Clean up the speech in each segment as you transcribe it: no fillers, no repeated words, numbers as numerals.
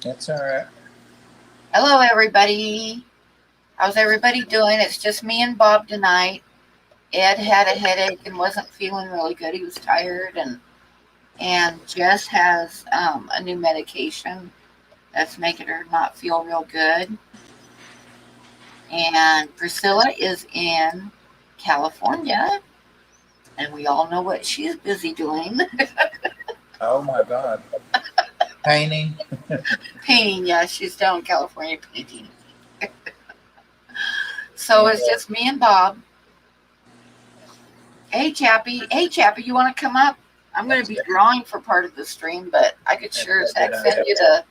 That's all right. Hello, everybody. How's everybody doing? It's just me and Bob tonight. Ed had a headache and wasn't feeling really good. He was tired, and Jess has a new medication that's making her not feel real good. And Priscilla is in California, and we all know what she's busy doing. Oh my God. Painting. Painting, yeah, she's down in California painting. So And it's just me and Bob. Hey Chappie, you want to come up? I'm going to be drawing for part of the stream, but I could sure as that's a heck good send idea. you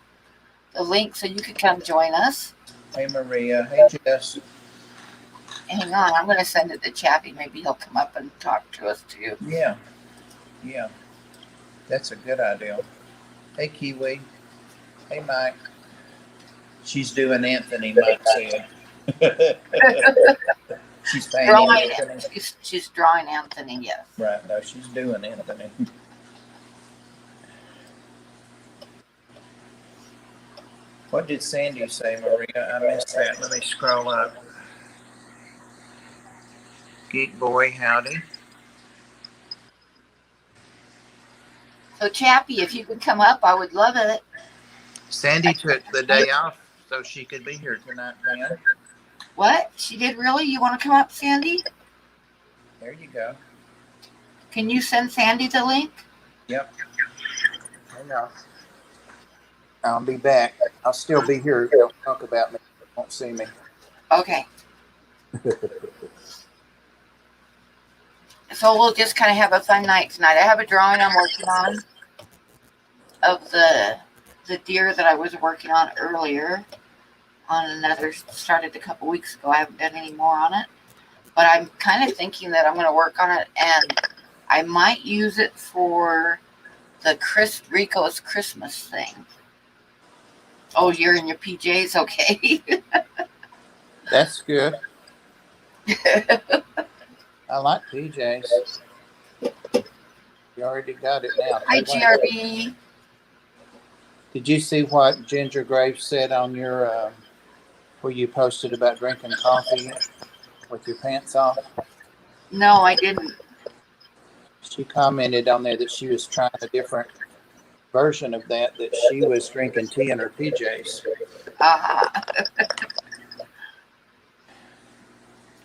the link so you could come join us. Hey Maria. Hey Jess. Hang on, I'm going to send it to Chappie. Maybe he'll come up and talk to us too. Yeah. Yeah. That's a good idea. Hey Kiwi. Hey Mike. She's doing Anthony, Mike said. She's painting Drawing, Anthony. she's drawing Anthony. Yes. Right. No, she's doing Anthony. What did Sandy say, Maria? I missed that. Let me scroll up. Geek boy, howdy. So Chappie, if you could come up, I would love it. Sandy took the day off so she could be here tonight, man. What? She did really? You want to come up, Sandy? There you go. Can you send Sandy the link? Yep. Hang on. I'll be back. I'll still be here. Don't talk about me. You won't see me. Okay. So we'll just kind of have a fun night tonight. I have a drawing I'm working on of the deer that I was working on earlier on another started a couple weeks ago. I haven't done any more on it, but I'm kind of thinking that I'm going to work on it and I might use it for the Rico's Christmas thing. Oh, you're in your PJs, okay? That's good. I like PJs. You already got it now. Hi, GRB. Did you see what Ginger Graves said on your where you posted about drinking coffee with your pants off? No, I didn't. She commented on there that she was trying a different version of that she was drinking tea in her PJs.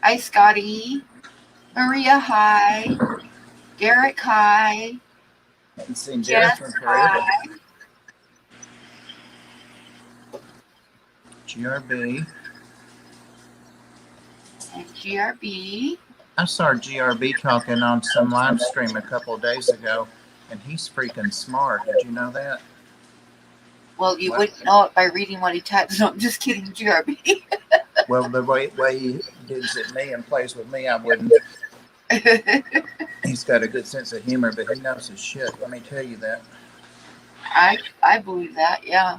Hi, Scotty. Maria, hi. Derek, hi. Haven't seen Derek in forever. GRB. And GRB. I saw GRB talking on some live stream a couple of days ago, and he's freaking smart. Did you know that? Well, you wouldn't know it by reading what he types. No, I'm just kidding, GRB. Well, the way he digs at me and plays with me, I wouldn't. He's got a good sense of humor, but he knows his shit. Let me tell you that. I believe that, yeah.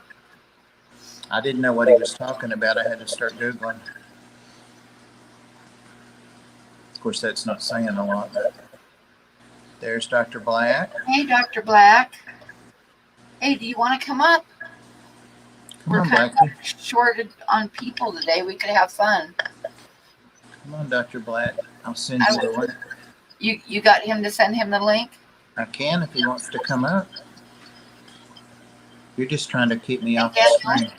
I didn't know what he was talking about. I had to start Googling. Of course, that's not saying a lot, but there's Dr. Black. Hey, Dr. Black. Hey, do you want to come up? We're kind of shorted on people today. We could have fun. Come on, Dr. Black. I'll send you the link. You got him to send him the link? I can if he wants to come up. You're just trying to keep me off the screen.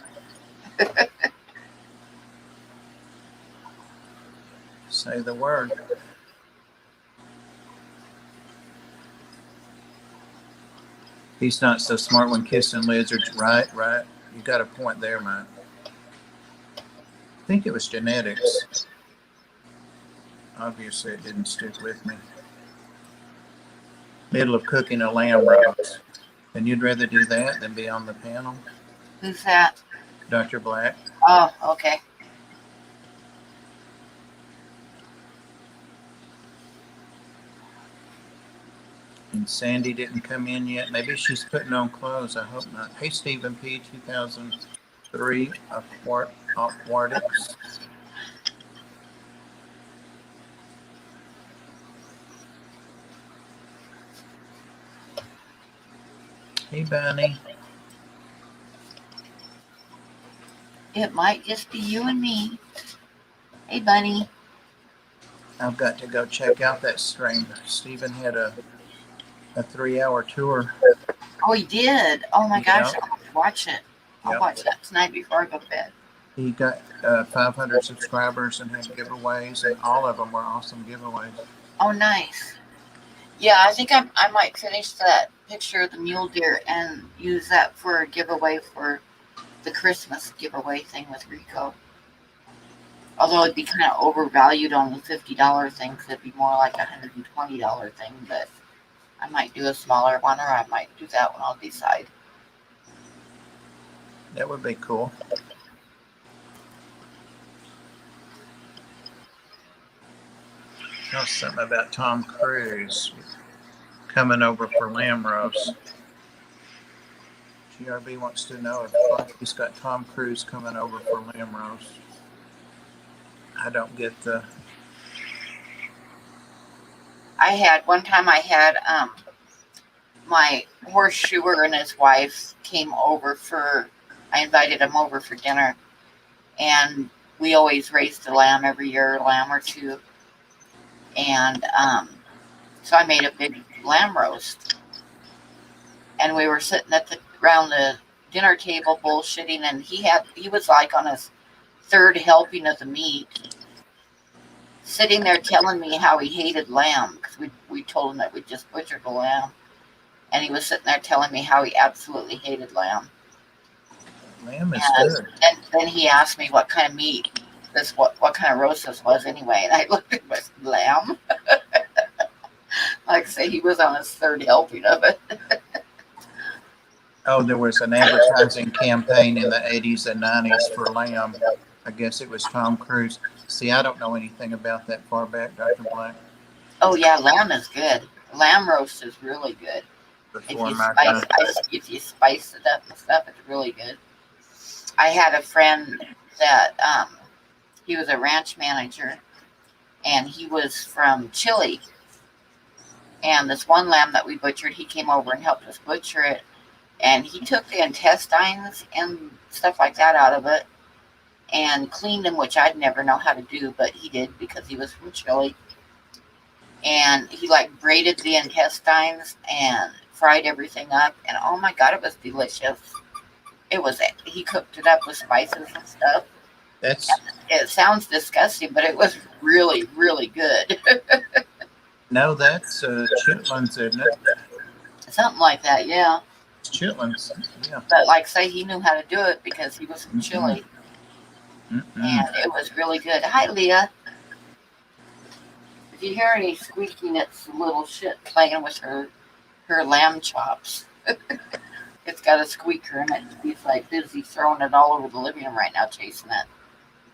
Say the word. He's not so smart when kissing lizards. Right. You got a point there, Mike. I think it was genetics. Obviously, it didn't stick with me. Middle of cooking a lamb roast. And you'd rather do that than be on the panel? Who's that? Dr. Black. Oh, okay. And Sandy didn't come in yet. Maybe she's putting on clothes. I hope not. Hey, Stephen P. 2003 Aquatics. Hey, Bunny. It might just be you and me. Hey, Bunny. I've got to go check out that stream. Stephen had a 3-hour tour. Oh, he did. Oh my gosh, Yeah. I'll have to watch it. I'll Yep. watch that tonight before I go to bed. He got 500 subscribers and had giveaways, and all of them were awesome giveaways. Oh, nice. Yeah, I think I might finish that picture of the mule deer and use that for a giveaway for the Christmas giveaway thing with Rico. Although it'd be kind of overvalued on the $50 thing, because it'd be more like a $120 thing. But I might do a smaller one, or I might do that one. I'll decide. That would be cool. Tell us something about Tom Cruise coming over for lamb roast. GRB wants to know if he's got Tom Cruise coming over for lamb roast. I don't get the. One time I had my horseshoer and his wife came over I invited them over for dinner, and we always raised a lamb every year, a lamb or two. And so I made a big lamb roast, and we were sitting around the dinner table bullshitting, and he was like on his third helping of the meat, sitting there telling me how he hated lamb, because we told him that we just butchered the lamb, and he was sitting there telling me how he absolutely hated lamb. Lamb is good. And then he asked me what kind of meat what kind of roast this was anyway, and I looked at him and said, lamb. Like I say, he was on his third helping of it. Oh, there was an advertising campaign in the 80s and 90s for lamb. I guess it was Tom Cruise. See, I don't know anything about that far back, Dr. Black. Oh yeah, lamb is good. Lamb roast is really good. Before If you spice it up and stuff, it's really good. I had a friend that he was a ranch manager, and he was from Chile. And this one lamb that we butchered, he came over and helped us butcher it. And he took the intestines and stuff like that out of it and cleaned them, which I'd never know how to do, but he did because he was from Chile. And he like braided the intestines and fried everything up. And oh my God, it was delicious. He cooked it up with spices and stuff. It sounds disgusting, but it was really, really good. No, that's chitlins, isn't it? Something like that, yeah. It's chitlins, yeah. But like say, he knew how to do it because he was from Chile. And it was really good. Hi, Leah. If you hear any squeaking, it's a little shit playing with her lamb chops. It's got a squeaker in it. He's like busy throwing it all over the living room right now, chasing it.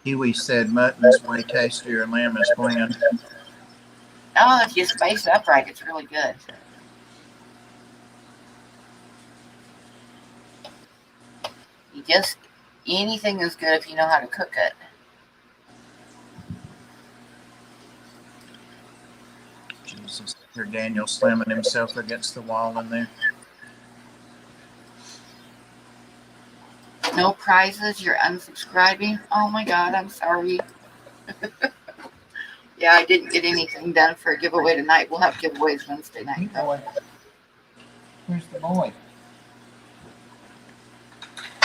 Huey said mutton is way tastier and lamb is bland. Oh, if you spice it up right, it's really good. Anything is good if you know how to cook it. Jesus, hear Daniel slamming himself against the wall in there. No prizes, you're unsubscribing. Oh my God, I'm sorry. Yeah, I didn't get anything done for a giveaway tonight. We'll have giveaways Wednesday night. Boy. Where's the boy?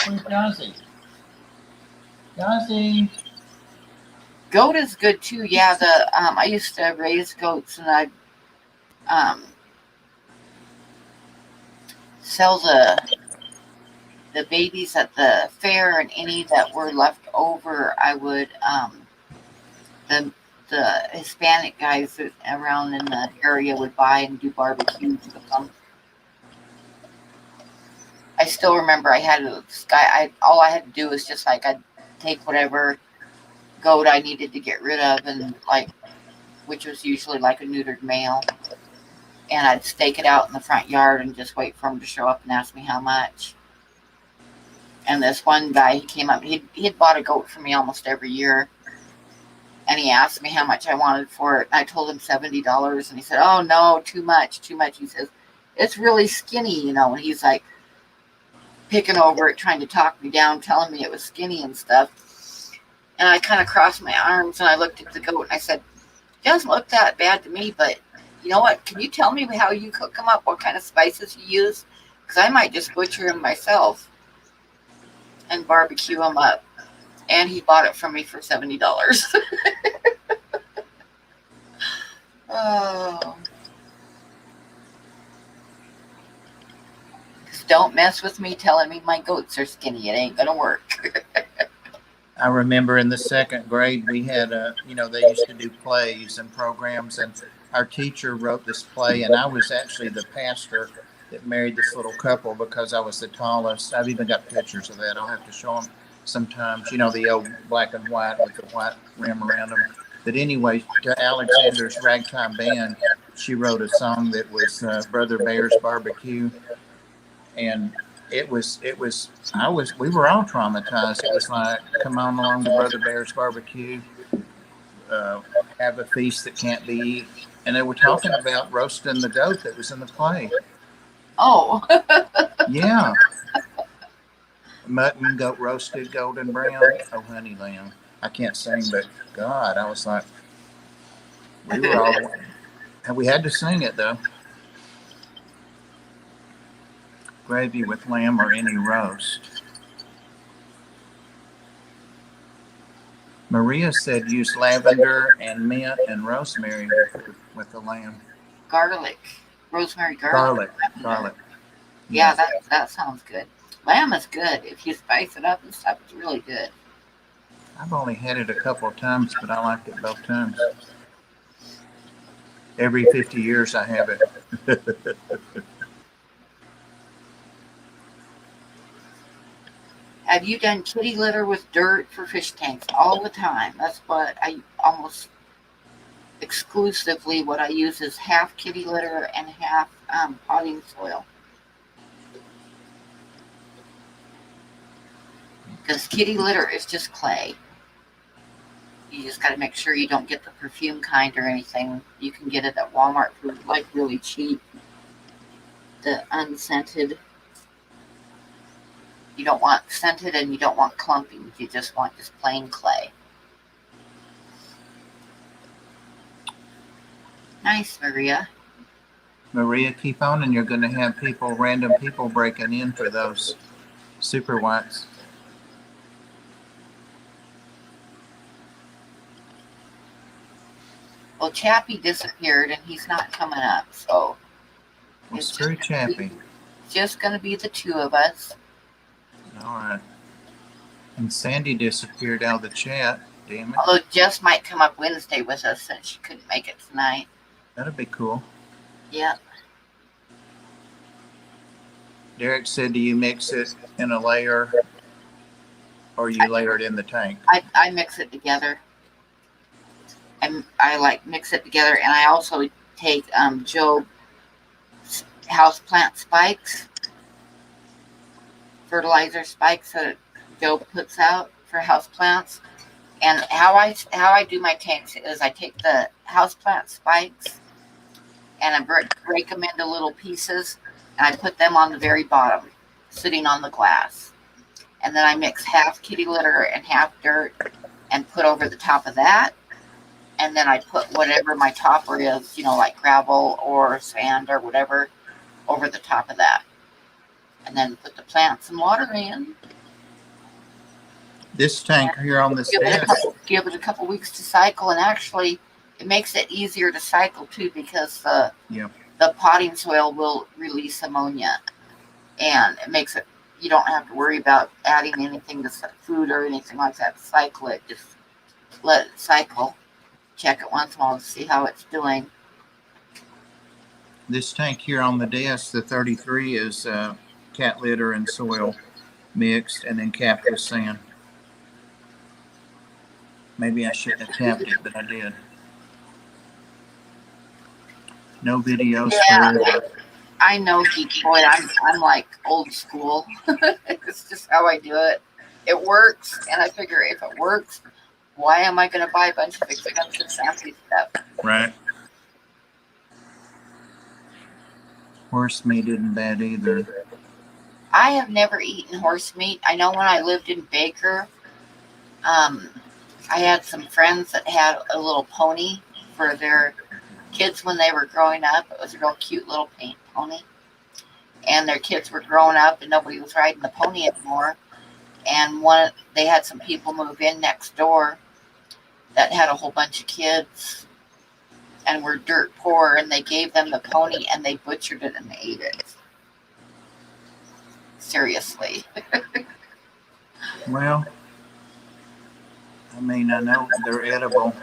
Where's Gozzy? Gozzy. Goat is good too. Yeah, I used to raise goats, and I sell the babies at the fair, and any that were left over, I would the Hispanic guys around in the area would buy and do barbecues with them. I still remember I had this guy. All I had to do was just like I'd take whatever goat I needed to get rid of, and which was usually like a neutered male, and I'd stake it out in the front yard and just wait for him to show up and ask me how much. And this one guy, he came up. He had bought a goat for me almost every year. And he asked me how much I wanted for it. I told him $70. And he said, oh, no, too much. He says, it's really skinny, And he's like, picking over it, trying to talk me down, telling me it was skinny and stuff. And I kind of crossed my arms and I looked at the goat and I said, "It doesn't look that bad to me, but you know what? Can you tell me how you cook them up? What kind of spices you use? Because I might just butcher them myself and barbecue them up." And he bought it from me for $70. Oh. Don't mess with me telling me my goats are skinny. It ain't gonna work. I remember in the second grade, we had they used to do plays and programs, and our teacher wrote this play, and I was actually the pastor that married this little couple because I was the tallest. I've even got pictures of that. I'll have to show them sometimes. The old black and white with the white rim around them. But anyway, to Alexander's ragtime band, she wrote a song that was Brother Bear's Barbecue. And we were all traumatized. It was like, come on along to Brother Bear's Barbecue, have a feast that can't be eaten. And they were talking about roasting the goat that was in the play. Oh. Yeah. Mutton, goat roasted, golden brown. Oh, honey lamb. I can't sing, but God, I was like, we had to sing it though. Gravy with lamb or any roast. Maria said use lavender and mint and rosemary with the lamb. Garlic. Rosemary garlic. Garlic. Yeah, that sounds good. Lamb is good. If you spice it up and stuff, it's really good. I've only had it a couple of times, but I liked it both times. Every 50 years I have it. Have you done kitty litter with dirt for fish tanks? All the time. That's what I almost exclusively what I use is half kitty litter and half potting soil. Because kitty litter is just clay. You just got to make sure you don't get the perfume kind or anything. You can get it at Walmart for like really cheap. The unscented. You don't want scented and you don't want clumping. You just want just plain clay. Nice, Maria. Maria, keep on, and you're going to have random people breaking in for those super whites. Well, Chappie disappeared and he's not coming up, so Well, screw Chappie. Just going to be the two of us. All right. And Sandy disappeared out of the chat. Damn it. Although Jess might come up Wednesday with us since she couldn't make it tonight. That'd be cool. Yeah. Derek said, do you mix it in a layer or you layer it in the tank? I mix it together. I mix it together, and I also take Joe houseplant spikes, fertilizer spikes that Joe puts out for houseplants. And how I do my tanks is I take the houseplant spikes and I break them into little pieces, and I put them on the very bottom, sitting on the glass. And then I mix half kitty litter and half dirt and put over the top of that. And then I put whatever my topper is, like gravel or sand or whatever, over the top of that. And then put the plants and water in. This tank here on this desk. Give it a couple weeks to cycle, and actually it makes it easier to cycle too, because the potting soil will release ammonia, and it makes it, you don't have to worry about adding anything to food or anything like that to cycle it. Just let it cycle. Check it once in a while to see how it's doing. This tank here on the desk, the 33, is cat litter and soil mixed and then capped with sand. Maybe I shouldn't have tapped it, but I did. No videos. Yeah, I know, Geek Boy. I'm like old school. It's just how I do it. It works, and I figure if it works, why am I going to buy a bunch of expensive fancy stuff? Right. Horse meat isn't bad either. I have never eaten horse meat. I know when I lived in Baker, I had some friends that had a little pony for their kids when they were growing up. It was a real cute little paint pony. And their kids were growing up and nobody was riding the pony anymore. And they had some people move in next door that had a whole bunch of kids and were dirt poor, and they gave them the pony and they butchered it and they ate it. Seriously. Well, I mean, I know they're edible.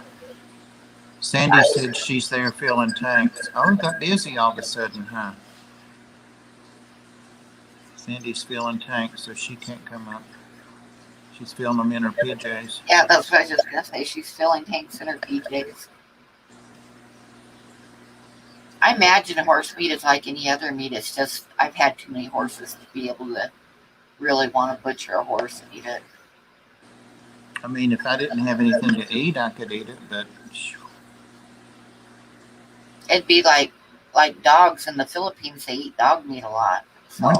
Sandy said she's there filling tanks. Oh, it got busy all of a sudden, huh? Sandy's filling tanks, so she can't come up. She's filling them in her PJs. Yeah, that's what I was just going to say. She's filling tanks in her PJs. I imagine horse meat is like any other meat. It's just I've had too many horses to be able to really want to butcher a horse and eat it. I mean, if I didn't have anything to eat, I could eat it, but it'd be like dogs in the Philippines. They eat dog meat a lot. So.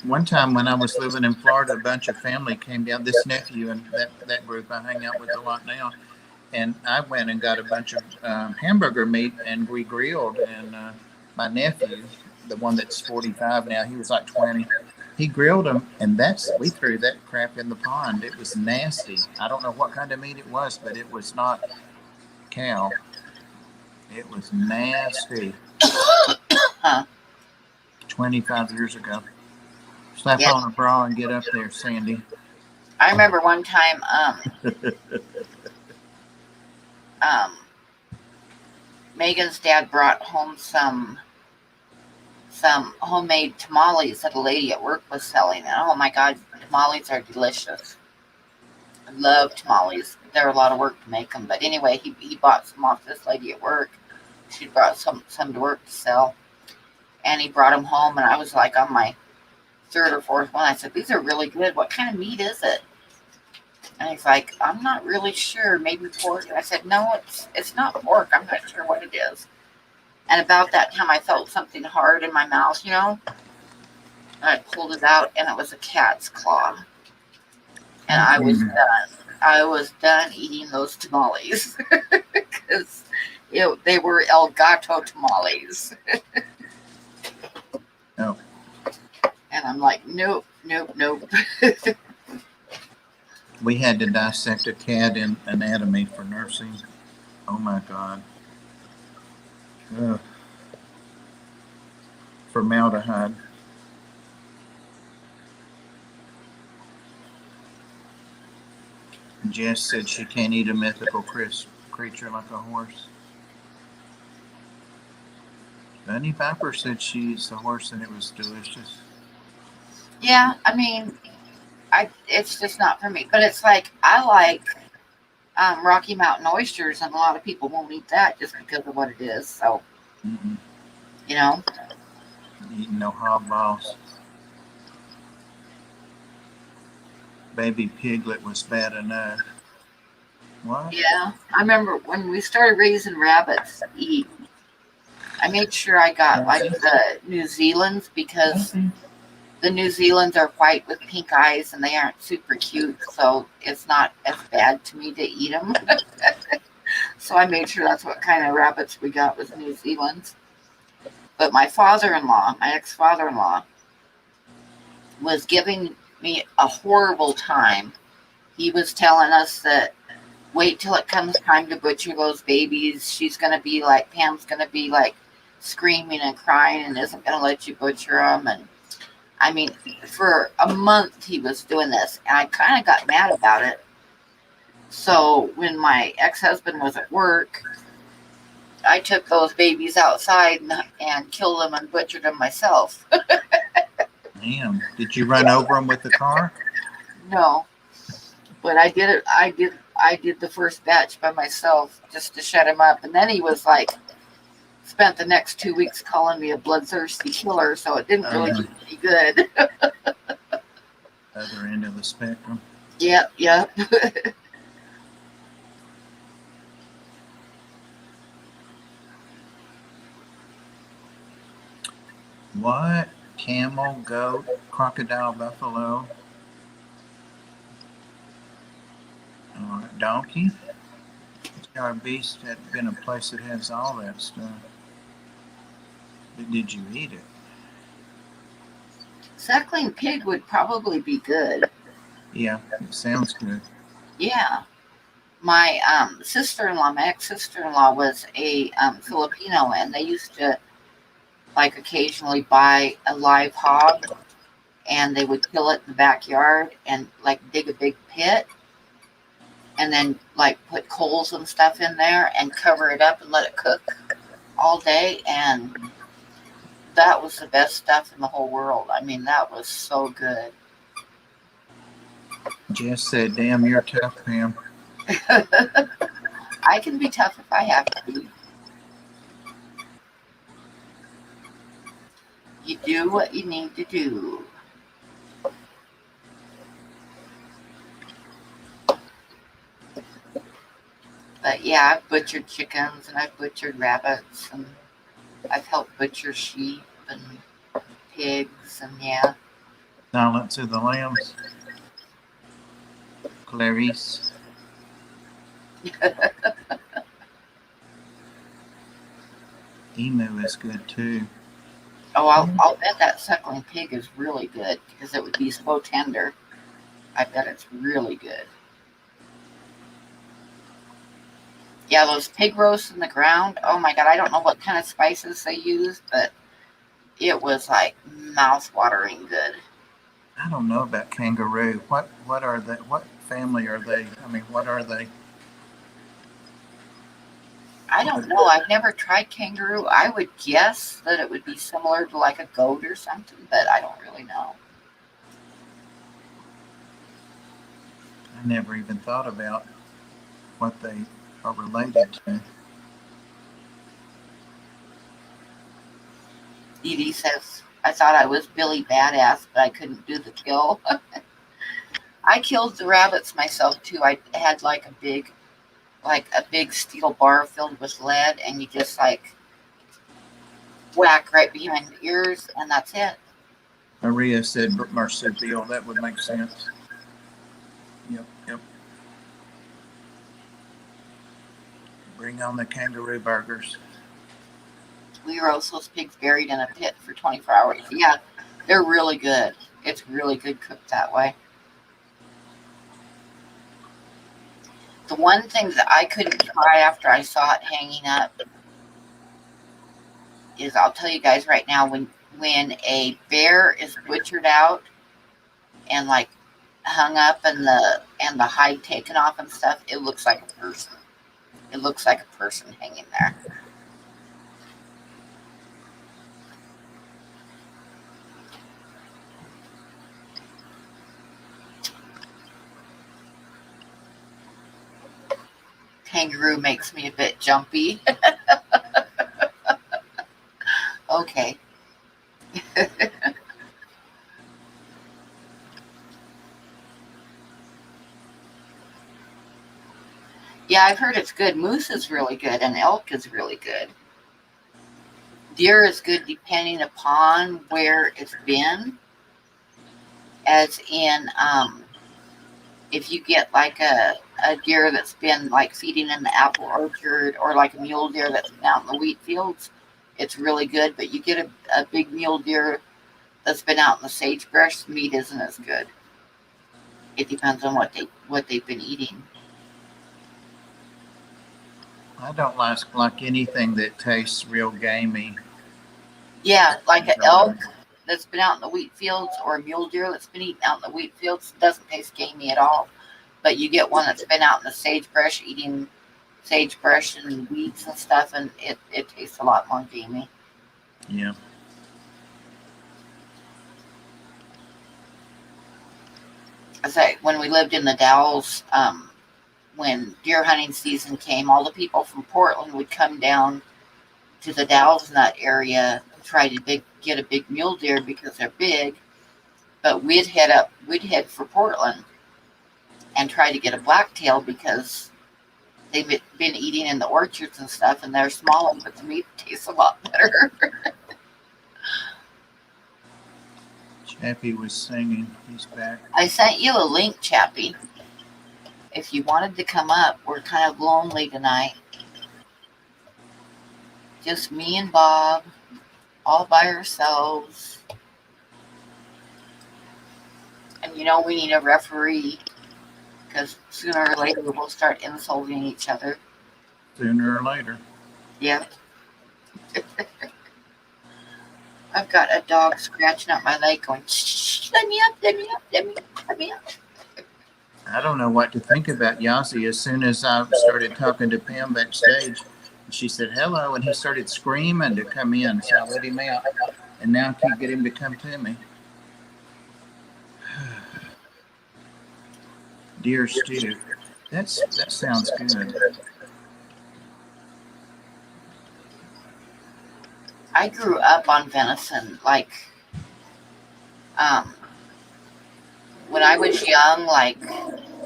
One time when I was living in Florida, a bunch of family came down, this nephew and that group I hang out with a lot now. And I went and got a bunch of hamburger meat and we grilled. And my nephew, the one that's 45 now, he was like 20. He grilled them, and we threw that crap in the pond. It was nasty. I don't know what kind of meat it was, but it was not cow. It was nasty. 25 years ago. Slap on a bra and get up there, Sandy. I remember one time, Megan's dad brought home some homemade tamales that a lady at work was selling. And oh my God, tamales are delicious. I love tamales. They're a lot of work to make them. But anyway, he bought some off this lady at work. She brought some to work to sell. And he brought them home, and I was like on my third or fourth one. I said, these are really good. What kind of meat is it? And he's like, I'm not really sure. Maybe pork. And I said, no, it's not pork. I'm not sure what it is. And about that time, I felt something hard in my mouth, And I pulled it out, and it was a cat's claw. And I was done. I was done eating those tamales because they were El Gato tamales. Oh. And I'm like, nope. We had to dissect a cat in anatomy for nursing. Oh my God. Ugh. Formaldehyde. Jess said she can't eat a mythical creature like a horse. Bunny Viper said she eats a horse and it was delicious. Yeah, I mean, it's just not for me. But it's like, I like Rocky Mountain oysters, and a lot of people won't eat that just because of what it is. So, Eating no hog balls. Baby piglet was bad enough. What? Yeah, I remember when we started raising rabbits to eat, I made sure I got like the New Zealands, because the New Zealands are white with pink eyes and they aren't super cute, so it's not as bad to me to eat them. So I made sure that's what kind of rabbits we got, was New Zealands. But my father-in-law, my ex-father-in-law, was giving me a horrible time. He was telling us that wait till it comes time to butcher those babies. Pam's going to be like screaming and crying and isn't going to let you butcher them. And I mean, for a month he was doing this, and I kind of got mad about it. So when my ex-husband was at work, I took those babies outside and killed them and butchered them myself. Damn. Did you run over them with the car? No, but I did it. I did the first batch by myself just to shut him up. And then he was like, spent the next 2 weeks calling me a bloodthirsty killer. So it didn't really do any good. Other end of the spectrum. Yep. What camel, goat, crocodile, buffalo, donkey. Our beast had been a place that has all that stuff. But did you eat it? Suckling pig would probably be good. Yeah, it sounds good. Yeah. My sister-in-law, my ex-sister-in-law was a Filipino, and they used to like occasionally buy a live hog, and they would kill it in the backyard and like dig a big pit, and then like put coals and stuff in there and cover it up and let it cook all day. And that was the best stuff in the whole world. I mean, that was so good. Jess said, "Damn, you're tough, Pam." I can be tough if I have to be. You do what you need to do. But yeah, I've butchered chickens and I've butchered rabbits and I've helped butcher sheep and pigs, and yeah. Silence of the Lambs. Clarice. Emu is good too. Oh, I'll bet that suckling pig is really good because it would be so tender. I bet it's really good. Yeah, those pig roasts in the ground. Oh my God, I don't know what kind of spices they used, but it was like mouth-watering good. I don't know about kangaroo. What are they? What family are they? I mean, what are they? I don't know. I've never tried kangaroo. I would guess that it would be similar to like a goat or something, but I don't really know. I never even thought about what they are related to. Edie says, I thought I was Billy Badass, but I couldn't do the kill. I killed the rabbits myself too. I had like a big steel bar filled with lead, and you just like whack right behind the ears, and that's it. Maria said marsupial. That would make sense. Yep. Bring on the kangaroo burgers. We roast those pigs buried in a pit for 24 hours. Yeah, they're really good. It's really good cooked that way. The one thing that I couldn't try after I saw it hanging up is, I'll tell you guys right now, when a bear is butchered out and like hung up and the hide taken off and stuff, it looks like a person. It looks like a person hanging there. Kangaroo makes me a bit jumpy. Okay. Yeah, I've heard it's good. Moose is really good, and elk is really good. Deer is good depending upon where it's been. As in, if you get like a deer that's been like feeding in the apple orchard, or like a mule deer that's been out in the wheat fields, it's really good. But you get a big mule deer that's been out in the sagebrush, the meat isn't as good. It depends on what they've been eating. I don't like anything that tastes real gamey. Yeah, like an elk that's been out in the wheat fields, or a mule deer that's been eaten out in the wheat fields, doesn't taste gamey at all. But you get one that's been out in the sagebrush eating sagebrush and weeds and stuff, and it tastes a lot more gamey. Yeah. I say, when we lived in the Dalles, when deer hunting season came, all the people from Portland would come down to the Dalles in that area and try to get a big mule deer because they're big. But we'd head for Portland and try to get a blacktail because they've been eating in the orchards and stuff, and they're smaller, but the meat tastes a lot better. Happy was singing. He's back. I sent you a link, Chappie. If you wanted to come up, we're kind of lonely tonight. Just me and Bob, all by ourselves. And you know we need a referee because sooner or later we'll start insulting each other. Sooner or later. Yep. I've got a dog scratching up my leg going, shh, let me up, let me up, let me up, let me up. I don't know what to think about Yossi. As soon as I started talking to Pam backstage, she said hello, and he started screaming to come in, so I let him out. And now I can't get him to come to me. Dear Stu, that sounds good. I grew up on venison, like, when I was young, like,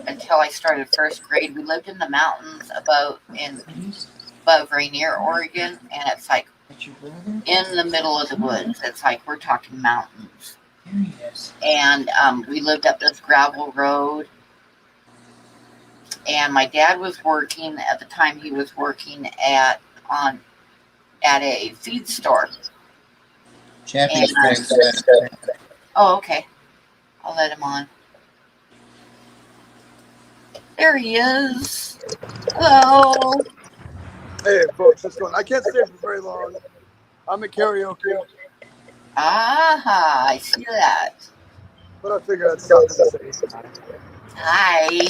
until I started first grade, we lived in the mountains above Rainier, Oregon, and it's like in the middle of the woods. It's like we're talking mountains. And we lived up this gravel road. And my dad was working at the time. He was working at a feed store. Chappie's back. Oh, okay. I'll let him on. There he is. Hello. Hey, folks, what's going on? I can't stay for very long. I'm at karaoke. Aha, I see that. But I figured I'd stop and say hi.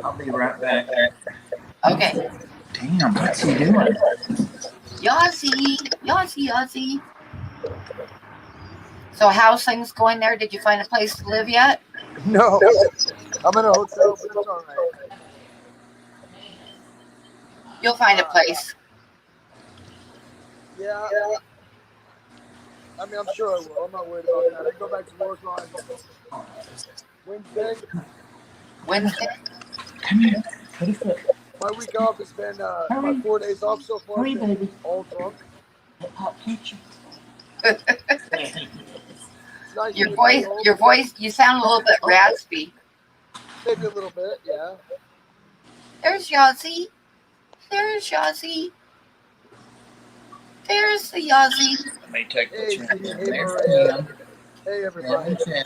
I'll be right back. Okay. Damn, what's he doing? Yossi. So how's things going there? Did you find a place to live yet? No, I'm in a hotel, but it's all right. You'll find a place. Yeah. I mean, I'm sure I will. I'm not worried about that. I go back to work on Wednesday. Come here. Put a foot. My week off has been my 4 days off so far. Hurry, baby. All drunk. Pop picture. Nice Your voice, you sound a little bit raspy. Maybe a little bit, yeah. There's Yossi. There's the Yossi. Let me take the chair. Hey, hey, everybody. Hey,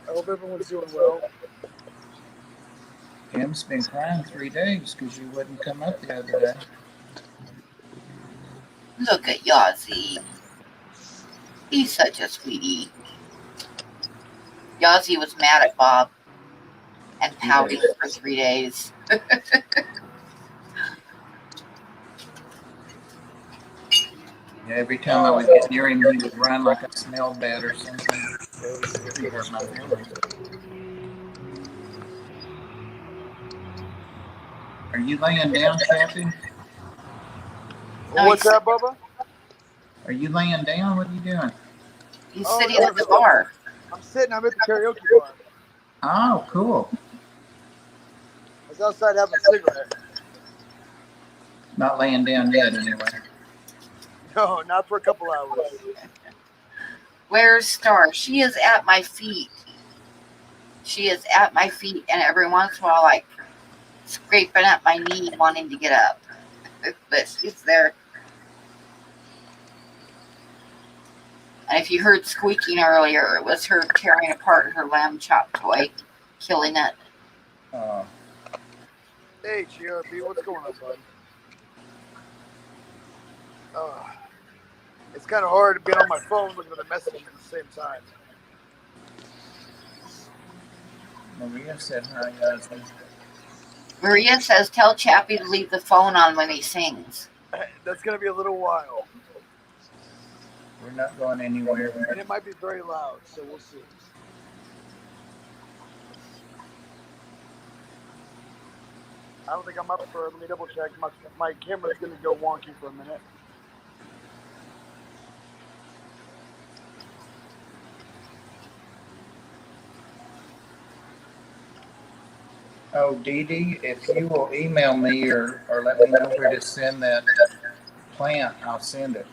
I hope everyone's doing well. Pam's been crying 3 days because you wouldn't come up the other day. Look at Yossi. He's such a sweetie. Yossi was mad at Bob and pouting for 3 days. Yeah, every time I would get near him, he would run like I smelled bad or something. He hurt my feelings. Are you laying down, Chappie? What's that, Bubba? Are you laying down? What are you doing? He's sitting at the bar. I'm at the karaoke bar. Oh, cool. I was outside having a cigarette. Not laying down yet, anyway. No, not for a couple hours. Where's Star? She is at my feet. And every once in a while, like, scraping at my knee, wanting to get up. But she's there. And if you heard squeaking earlier, it was her tearing apart her lamb chop toy, killing it. Hey, GRP, what's going on, bud? It's kind of hard to be on my phone looking at the message at the same time. Maria said hi, Yossi. Maria says, tell Chappie to leave the phone on when he sings. That's going to be a little while. We're not going anywhere. And it might be very loud, so we'll see. I don't think I'm up for it. Let me double check. My camera's going to go wonky for a minute. Oh, Dee Dee, if you will email me or let me know where to send that plant, I'll send it.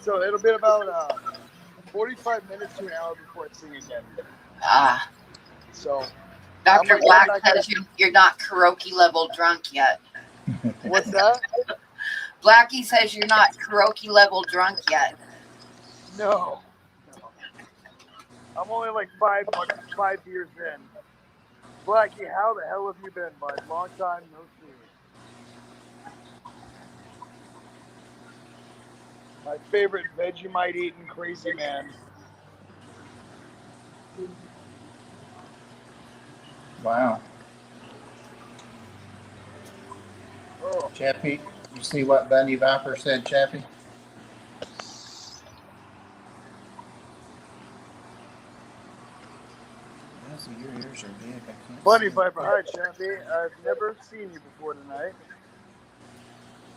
So it'll be about 45 minutes to an hour before I sing again. Ah, So Dr. I'm Black like, says you're not karaoke level drunk yet. what's that? Blackie says you're not karaoke level drunk yet. No. I'm only like five beers in. Blackie, how the hell have you been, bud? Long time no see. My favorite Vegemite eating crazy man. Wow. Oh, Chappie, you see what Bunny Viper said, Chappie? Your ears are big. I can't Bunny see. Viper, hi Chappie. I've never seen you before tonight.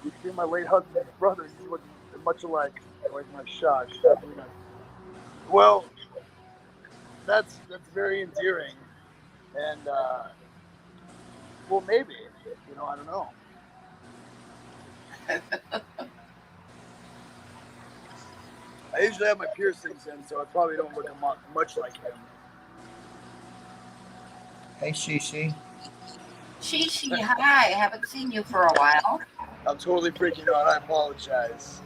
You see my late husband's brother. You look much alike. Always my shock. Definitely not. Well, that's very endearing, and well, maybe I don't know. I usually have my piercings in, so I probably don't look much like him. Hey, Shishi. Shishi, hi. Haven't seen you for a while. I'm totally freaking out. I apologize.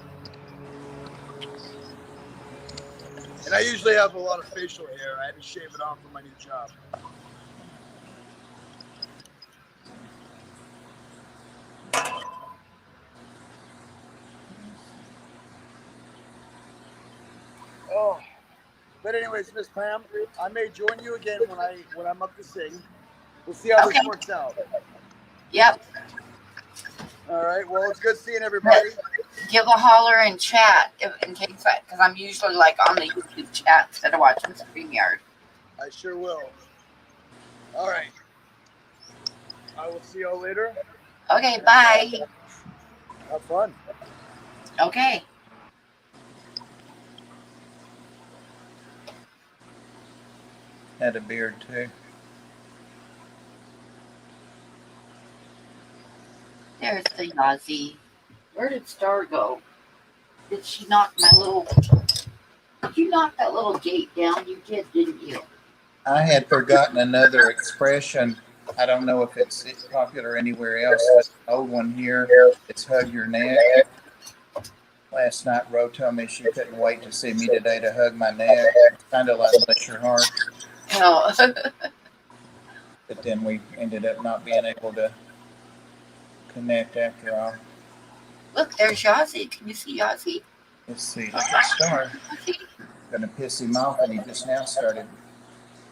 And I usually have a lot of facial hair. I had to shave it off for my new job. Oh, but anyways, Miss Pam, I may join you again when I'm up to sing. We'll see how this works out. Yep. All right. Well, it's good seeing everybody. Give a holler and chat in case because I'm usually like on the YouTube chat instead of watching StreamYard. I sure will. All right. I will see y'all later. Okay, bye. Have fun. Okay. Had a beard too. There's the Yazzie. Where did Star go? Did she knock my little... Did you knock that little gate down? You did, didn't you? I had forgotten another expression. I don't know if it's popular anywhere else, but the old one here is hug your neck. Last night, Ro told me she couldn't wait to see me today to hug my neck. Kind of like bless your heart. No. But then we ended up not being able to connect after all. Look, there's Yazzie. Can you see Yazzie? Let's see. Look at Star. Gonna piss him off, and he just now started.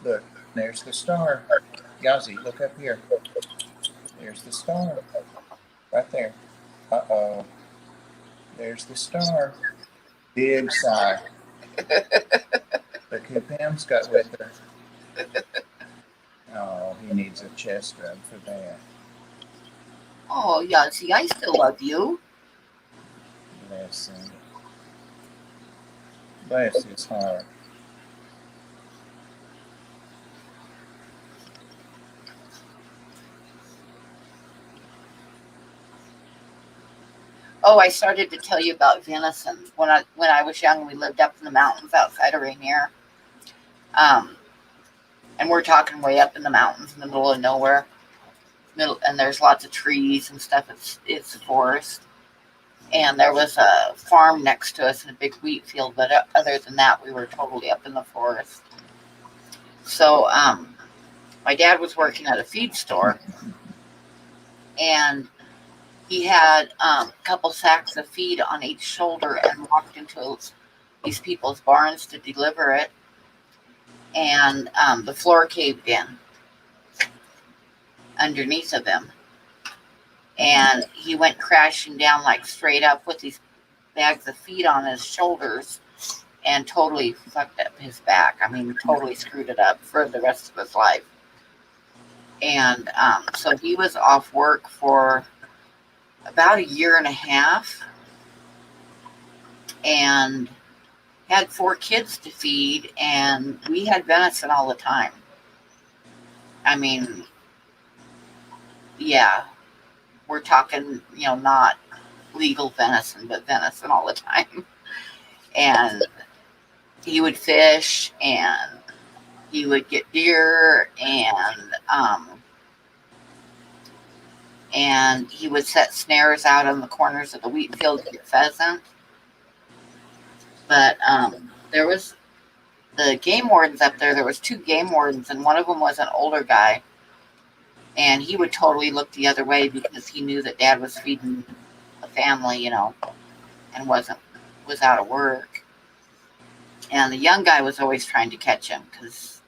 Look, there's the star. Yazzie, look up here. There's the star. Right there. Uh-oh. There's the star. Big sigh. Look who Pam's got with her. Oh, he needs a chest rub for that. Oh, Yazzie, I still love you. Bless him. Bless his heart. Oh, I started to tell you about venison. When I was young, we lived up in the mountains outside of Rainier. And we're talking way up in the mountains in the middle of nowhere. And there's lots of trees and stuff. It's forest. And there was a farm next to us and a big wheat field. But other than that, we were totally up in the forest. So my dad was working at a feed store. And he had a couple sacks of feed on each shoulder and walked into these people's barns to deliver it. And the floor caved in underneath of him. And he went crashing down like straight up with these bags of feed on his shoulders and totally fucked up his back. I mean, totally screwed it up for the rest of his life. And so he was off work for about a year and a half and had 4 kids to feed, and we had venison all the time. I mean, yeah, we're talking, not legal venison, but venison all the time. And he would fish, and he would get deer, and he would set snares out on the corners of the wheat field to get pheasant. But there was the game wardens up there. There was 2 game wardens, and one of them was an older guy, and he would totally look the other way because he knew that Dad was feeding a family, and was out of work. And the young guy was always trying to catch him because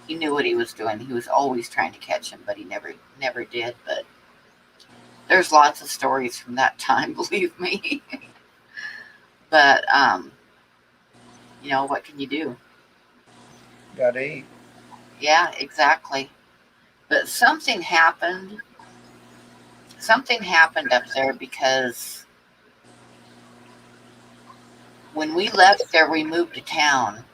he knew what he was doing. He was always trying to catch him, but he never did. But there's lots of stories from that time, believe me. But what can you do? Gotta eat. Yeah, exactly. But something happened. Something happened up there because when we left there, we moved to town,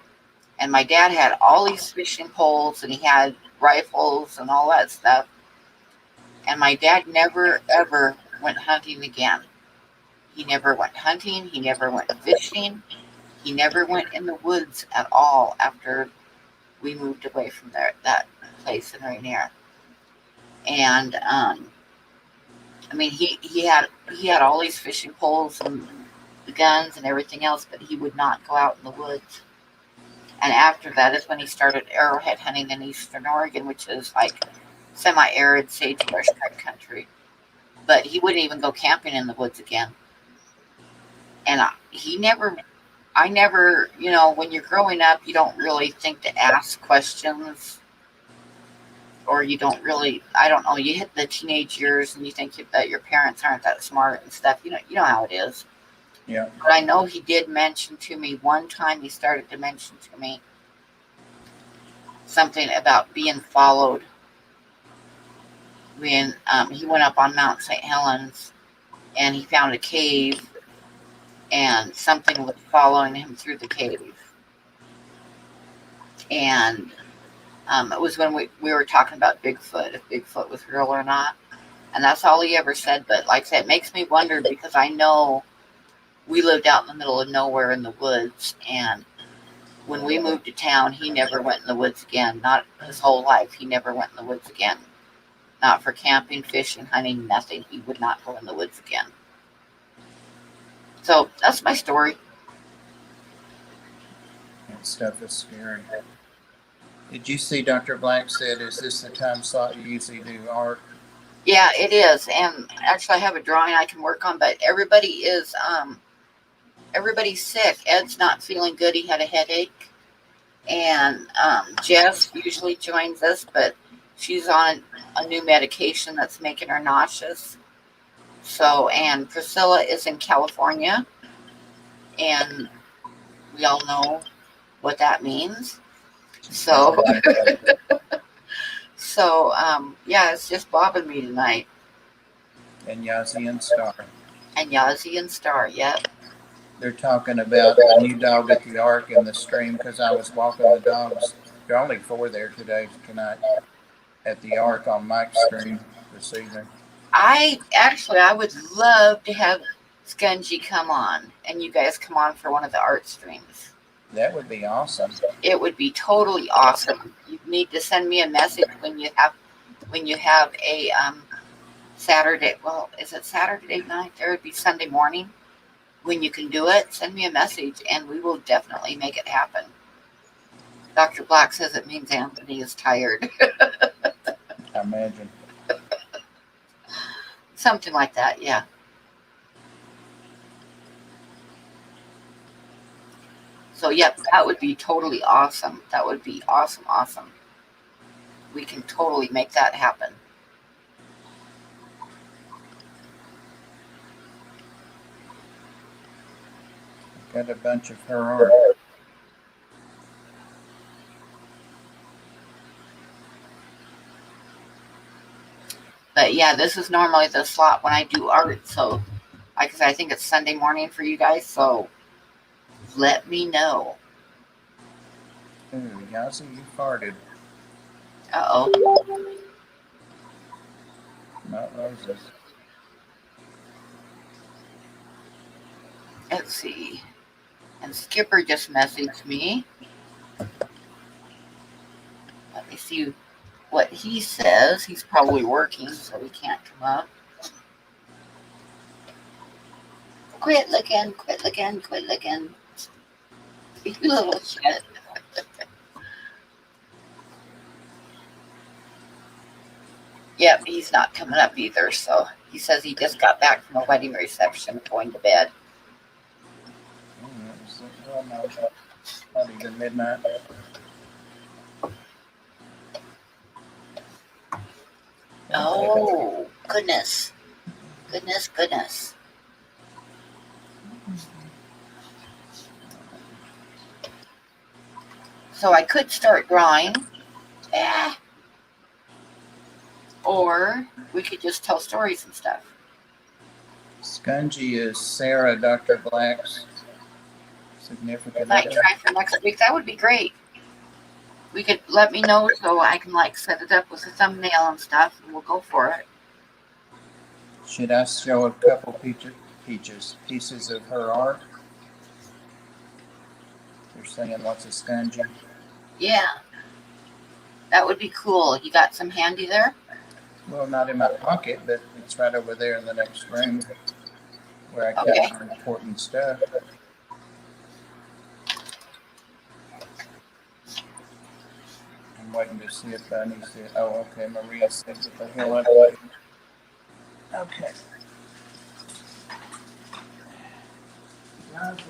and my dad had all these fishing poles, and he had rifles and all that stuff. And my dad never, ever went hunting again. He never went hunting. He never went fishing. He never went in the woods at all after we moved away from that place in Rainier. And I mean, he had all these fishing poles and the guns and everything else, but he would not go out in the woods. And after that is when he started arrowhead hunting in Eastern Oregon, which is like semi-arid sagebrush type country. But he wouldn't even go camping in the woods again. And I never, when you're growing up, you don't really think to ask questions, or you don't really, I don't know, you hit the teenage years and you think that your parents aren't that smart and stuff. You know how it is. Yeah. But I know he did mention to me one time, he started to mention to me something about being followed when he went up on Mount St. Helens and he found a cave and something was following him through the cave. And it was when we were talking about Bigfoot, if Bigfoot was real or not. And that's all he ever said. But like I said, it makes me wonder because I know we lived out in the middle of nowhere in the woods. And when we moved to town, he never went in the woods again. Not his whole life. He never went in the woods again. Not for camping, fishing, hunting, nothing. He would not go in the woods again. So that's my story. That stuff is scary. Did you see Dr. Black said, is this the time slot you usually do art? Yeah, it is. And actually I have a drawing I can work on, but everybody's sick. Ed's not feeling good. He had a headache. And Jess usually joins us, but she's on a new medication that's making her nauseous. So, and Priscilla is in California, and we all know what that means. So, yeah, it's just Bob and me tonight. And Yazzie and Star. And Yazzie and Star, yep. They're talking about a new dog at the Ark in the stream because I was walking the dogs. There are only 4 there tonight at the Ark on Mike's stream this evening. I would love to have Scungy come on and you guys come on for one of the art streams. That would be awesome. It would be totally awesome. You need to send me a message when you have a Saturday. Well, is it Saturday night? There would be Sunday morning when you can do it. Send me a message and we will definitely make it happen. Dr. Black says it means Anthony is tired. I imagine. Something like that, yeah. So, yep, that would be totally awesome. That would be awesome. We can totally make that happen. Got a bunch of her art. But yeah, this is normally the slot when I do art. So, like I said, I think it's Sunday morning for you guys. So let me know. Ooh, Yazzie, you farted. Uh-oh. Not roses. Let's see. And Skipper just messaged me. Let me see what he says. He's probably working, so he can't come up. Quit looking, quit looking, quit looking. You little shit. Yep, he's not coming up either, so he says he just got back from a wedding reception going to bed. Oh, that was, well, no, not even midnight. Oh, goodness. Goodness, goodness. So I could start drawing. Or we could just tell stories and stuff. Scungy is Sarah, Dr. Black's significant Might other. try for next week. That would be great. We could let me know so I can like set it up with a thumbnail and stuff, and we'll go for it. Should I show a couple pieces of her art? You're saying lots of Scungy. Yeah, that would be cool. You got some handy there? Well, not in my pocket, but it's right over there in the next room where I Okay. keep my important stuff. I'm waiting to see if Bunny said, oh, okay, Maria said what the hell I do. Okay. Lovely.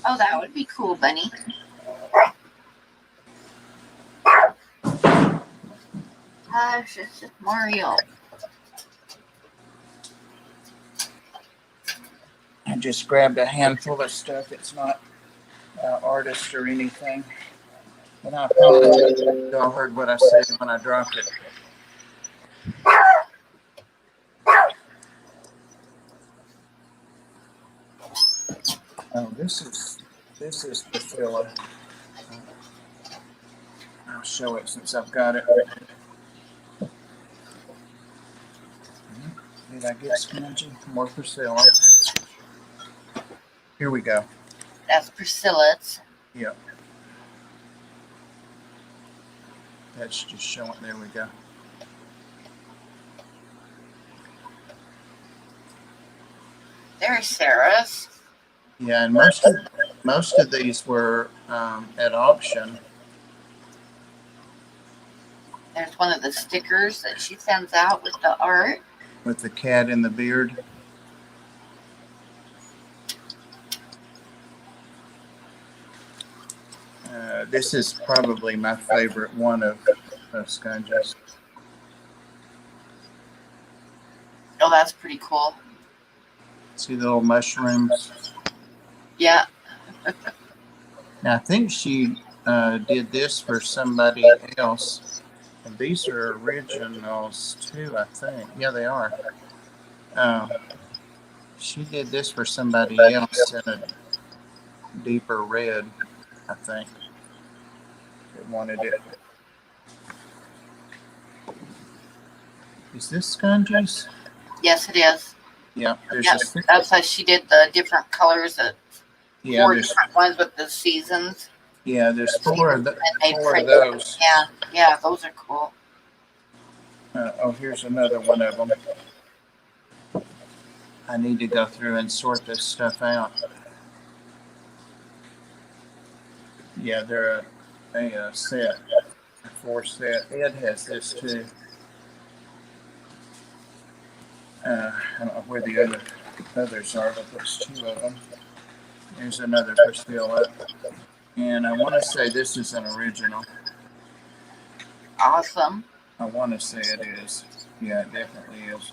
Oh, that would be cool, Bunny. Gosh, it's just Mario. I just grabbed a handful of stuff. It's not artist or anything. And I apologize if y'all heard what I said when I dropped it. Oh, this is Priscilla. I'll show it since I've got it. Did I get Scungy? More Priscilla. Here we go. That's Priscilla's. Yep. That's just showing. There we go. There's Sarah's. Yeah, and most of these were at auction. There's one of the stickers that she sends out with the art. With the cat in the beard. This is probably my favorite one of Scungy's. Oh, that's pretty cool. See the little mushrooms? Yeah. Now, I think she did this for somebody else. And these are originals too, I think. Yeah, they are. She did this for somebody else in a deeper red, I think. That wanted it. Is this Scungy's? Yes, it is. Yeah, there's Yep. a That's why she did the different colors, yeah, four there's different ones with the seasons. Yeah, there's four of And they four of print. those. Yeah, those are cool. Oh, here's another one of them. I need to go through and sort this stuff out. Yeah, they're a set, a 4 set. Ed has this too. I don't know where the others are, but there's 2 of them. There's another Priscilla. And I want to say this is an original. Awesome. I want to say it is. Yeah, it definitely is.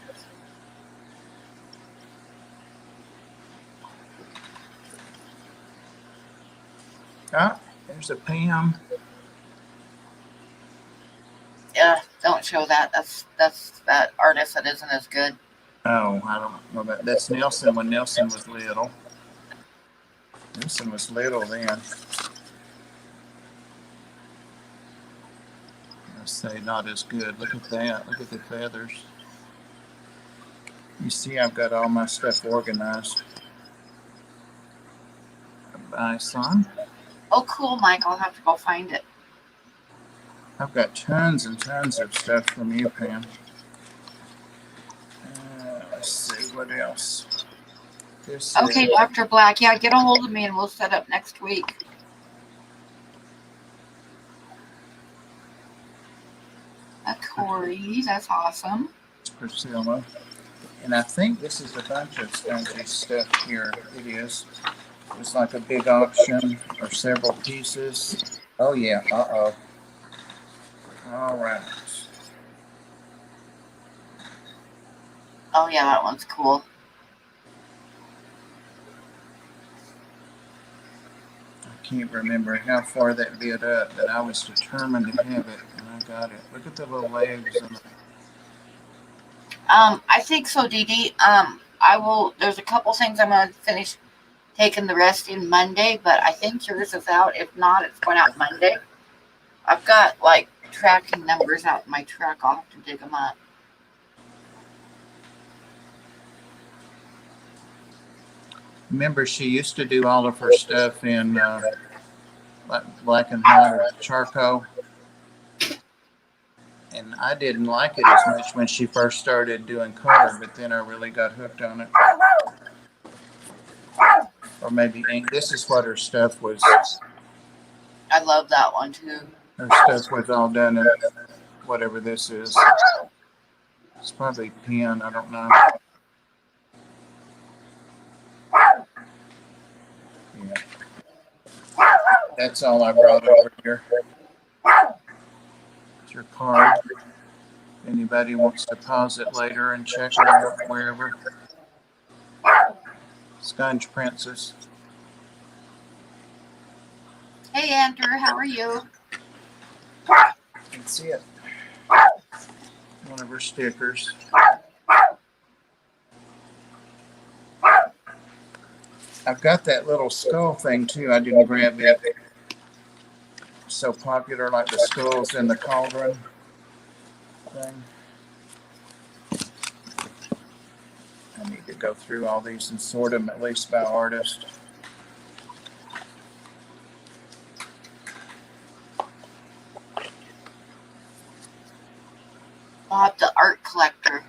Ah, there's a Pam. Yeah, don't show that. That's that artist that isn't as good. Oh, I don't know that. That's Nelson when Nelson was little. Nelson was little then. I say not as good. Look at that. Look at the feathers. You see, I've got all my stuff organized. Bye, son. Oh, cool, Mike. I'll have to go find it. I've got tons and tons of stuff from you, Pam. Let's see what else. This Okay, Dr. Black. Yeah, get a hold of me and we'll set up next week. Corey, that's awesome. Priscilla. And I think this is a bunch of stungy stuff here. It is. It's like a big auction or several pieces. Oh, yeah. Uh-oh. All right. Oh, yeah, that one's cool. I can't remember how far that bit up, but I was determined to have it, and I got it. Look at the little legs. I think so, Dee Dee. I will. There's a couple things I'm gonna finish taking the rest in Monday, but I think yours is out. If not, it's going out Monday. I've got like tracking numbers out in my truck. I'll have to dig them up. Remember, she used to do all of her stuff in black and white or charcoal. And I didn't like it as much when she first started doing color, but then I really got hooked on it. Or maybe ink. This is what her stuff was. I love that one too. Her stuff was all done in whatever this is. It's probably pen. I don't know. Yeah. That's all I brought over here. It's your card. If anybody wants to pause it later and check it out wherever. Sponge Princess. Hey, Andrew, how are you? That's it. One of her stickers. I've got that little skull thing too. I didn't grab it. So popular, like the skulls in the cauldron thing. I need to go through all these and sort them at least by artist. Bob, the art collector.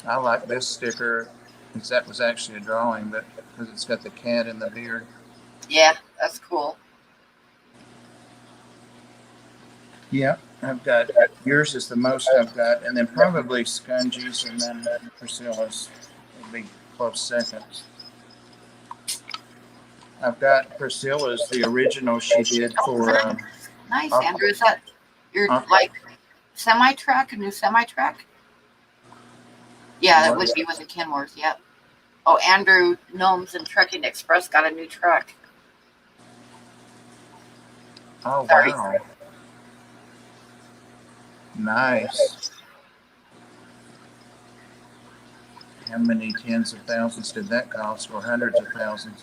I like this sticker because that was actually a drawing, but because it's got the cat in the beard. Yeah, that's cool. Yeah, I've got yours is the most I've got, and then probably Scungies, and then Priscilla's would be close seconds. I've got Priscilla's, the original she did for. Nice, Andrew. Is that your like semi-truck, a new semi-truck? Yeah, that would be with the Kenworth. Yep. Oh, Andrew Gnomes and Trucking Express got a new truck. Oh, Sorry. wow. Nice. How many tens of thousands did that cost, or hundreds of thousands?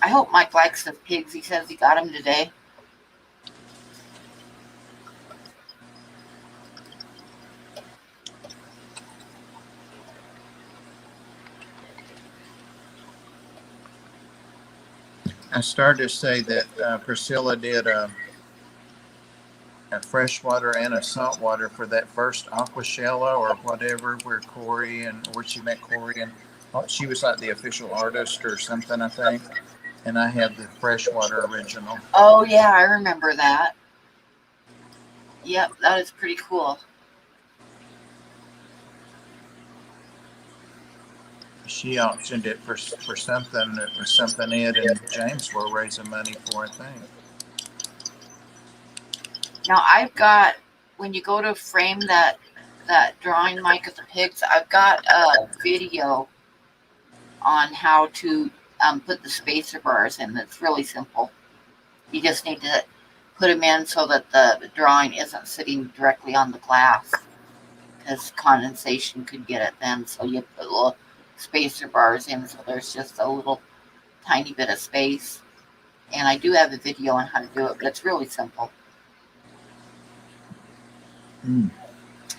I hope Mike likes the pigs. He says he got them today. I started to say that Priscilla did a freshwater and a saltwater for that first Aquashella or whatever, where she met Corey, and she was like the official artist or something, I think. And I have the freshwater original. Oh yeah, I remember that. Yep, that is pretty cool. She auctioned it for something that was something Ed and James were raising money for, I think. Now I've got, when you go to frame that drawing, Mike, of the pigs, I've got a video on how to put the spacer bars in. It's really simple. You just need to put them in so that the drawing isn't sitting directly on the glass, because condensation could get it then. So you put little spacer bars in so there's just a little tiny bit of space. And I do have a video on how to do it, but it's really simple. Mm.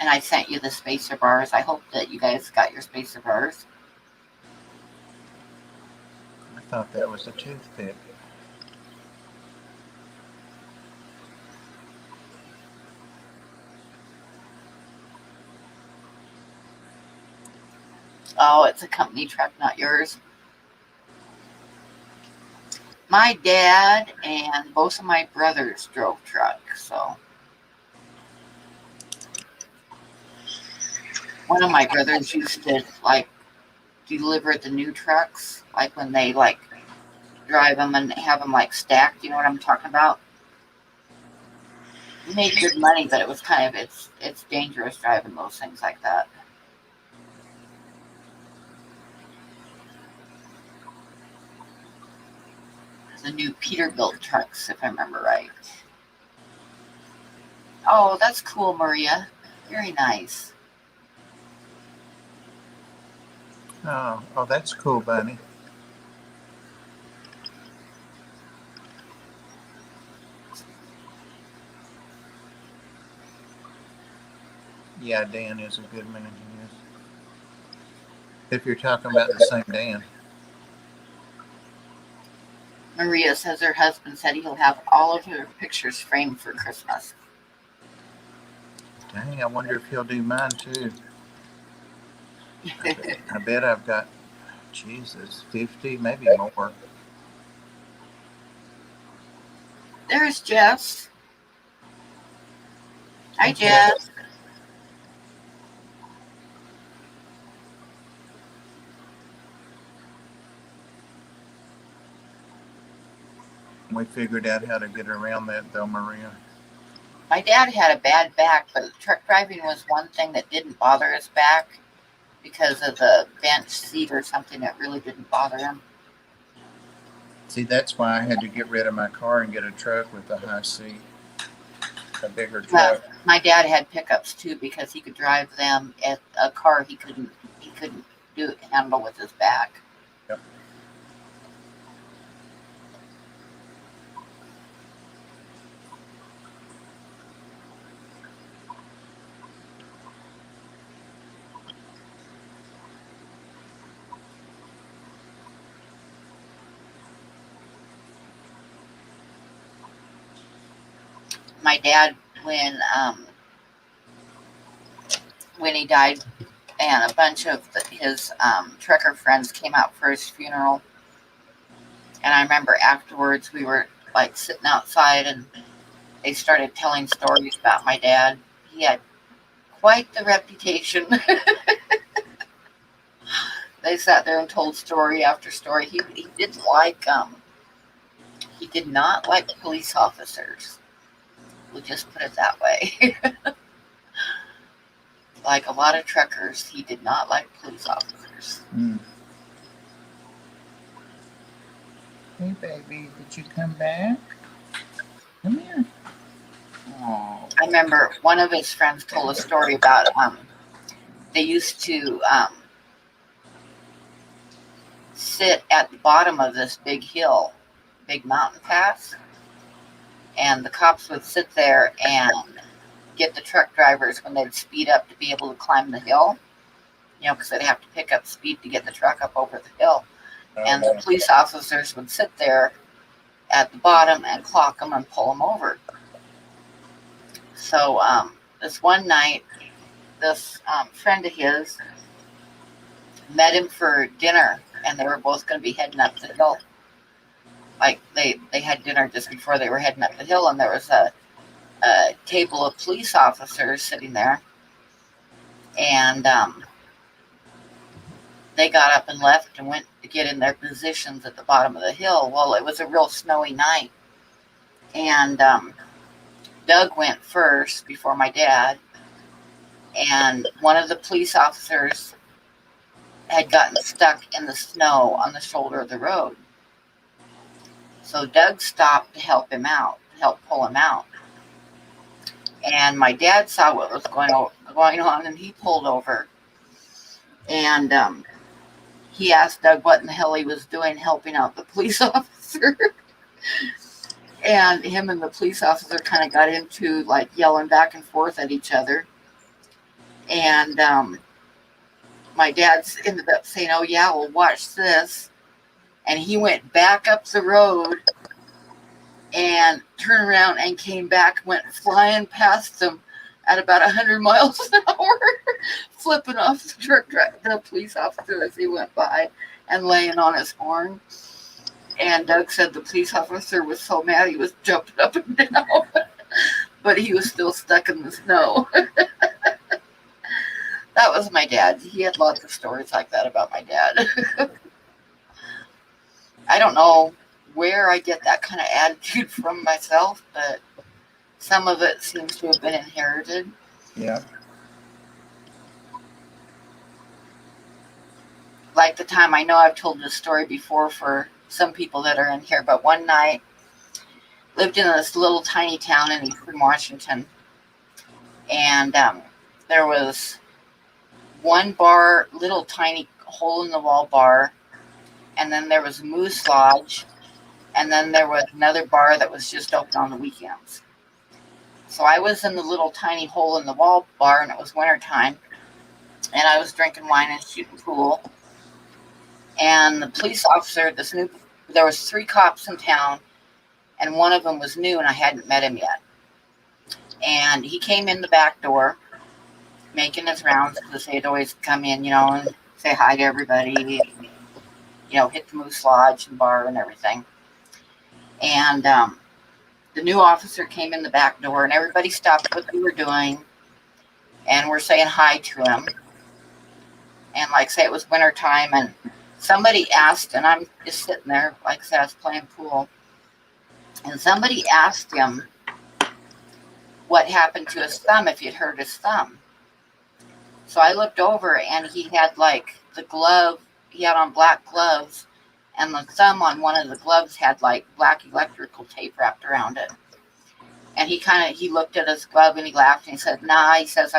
And I sent you the spacer bars. I hope that you guys got your spacer bars. I thought that was a toothpick. Oh, it's a company truck, not yours. My dad and both of my brothers drove trucks, so one of my brothers used to like deliver the new trucks, like when they like drive them and have them like stacked. You know what I'm talking about? We made good money, but it was kind of it's dangerous driving those things like that. The new Peterbilt trucks, if I remember right. Oh, that's cool, Maria. Very nice. Oh, that's cool, Bunny. Yeah, Dan is a good man. He is. If you're talking about the same Dan. Maria says her husband said he'll have all of her pictures framed for Christmas. Dang, I wonder if he'll do mine too. I bet I've got, Jesus, 50, maybe more. There's Jess. Hi, Hey, Jess. We figured out how to get around that though, Maria. My dad had a bad back, but truck driving was one thing that didn't bother his back because of the bench seat or something that really didn't bother him. See, that's why I had to get rid of my car and get a truck with a high seat, a bigger truck. My dad had pickups too because he could drive them. At a car he couldn't handle with his back. Yep. My dad, when he died, and a bunch of his trucker friends came out for his funeral, and I remember afterwards we were like sitting outside and they started telling stories about my dad. He had quite the reputation. They sat there and told story after story. He did not like police officers. We'll just put it that way. Like a lot of truckers, he did not like police officers. Mm. Hey, baby, did you come back? Come here. Oh. I remember one of his friends told a story about they used to sit at the bottom of this big hill, big mountain pass, and the cops would sit there and get the truck drivers when they'd speed up to be able to climb the hill, because they'd have to pick up speed to get the truck up over the hill. And the police officers would sit there at the bottom and clock them and pull them over. So this one night, this friend of his met him for dinner, and they were both going to be heading up the hill. Like they had dinner just before they were heading up the hill, and there was a table of police officers sitting there, and they got up and left and went to get in their positions at the bottom of the hill. Well, it was a real snowy night, and Doug went first before my dad, and one of the police officers had gotten stuck in the snow on the shoulder of the road. So Doug stopped to help him out, to help pull him out. And my dad saw what was going on, and he pulled over. And he asked Doug what in the hell he was doing helping out the police officer. And him and the police officer kind of got into like yelling back and forth at each other. And my dad ended up saying, "Oh yeah, well watch this." And he went back up the road and turned around and came back, went flying past them at about 100 miles an hour, flipping off the police officer as he went by and laying on his horn. And Doug said the police officer was so mad he was jumping up and down, but he was still stuck in the snow. That was my dad. He had lots of stories like that about my dad. I don't know where I get that kind of attitude from myself, but some of it seems to have been inherited. Yeah. Like the time, I know I've told this story before for some people that are in here, but one night, lived in this little tiny town in Eastern Washington, and there was one bar, little tiny hole-in-the-wall bar, and then there was Moose Lodge, and then there was another bar that was just open on the weekends. So I was in the little tiny hole-in-the-wall bar, and it was wintertime, and I was drinking wine and shooting pool. And the police officer, there was 3 cops in town, and one of them was new, and I hadn't met him yet. And he came in the back door, making his rounds, because they'd always come in, and say hi to everybody, hit the Moose Lodge and bar and everything. And the new officer came in the back door, and everybody stopped what they were doing, and we're saying hi to him. And like I say, it was winter time, and somebody asked, and I'm just sitting there, like I said, I was playing pool, and somebody asked him what happened to his thumb, if he'd hurt his thumb. So I looked over, and he had like the glove, he had on black gloves, and the thumb on one of the gloves had like black electrical tape wrapped around it. And he looked at his glove and he laughed and he said, "Nah," he says,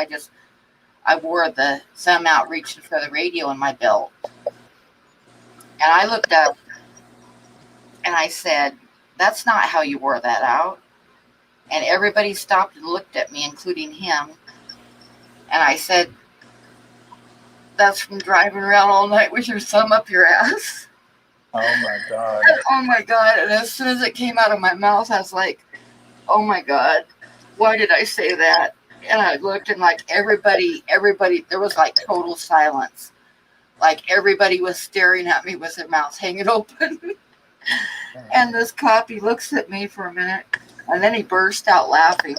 I wore the thumb out reaching for the radio in my belt. And I looked up and I said, "That's not how you wore that out." And everybody stopped and looked at me, including him. And I said, "That's from driving around all night with your thumb up your ass." Oh my God. Oh my God. And as soon as it came out of my mouth, I was like, "Oh my God, why did I say that?" And I looked, and like everybody, there was like total silence. Like everybody was staring at me with their mouths hanging open. And this cop, he looks at me for a minute, and then he burst out laughing.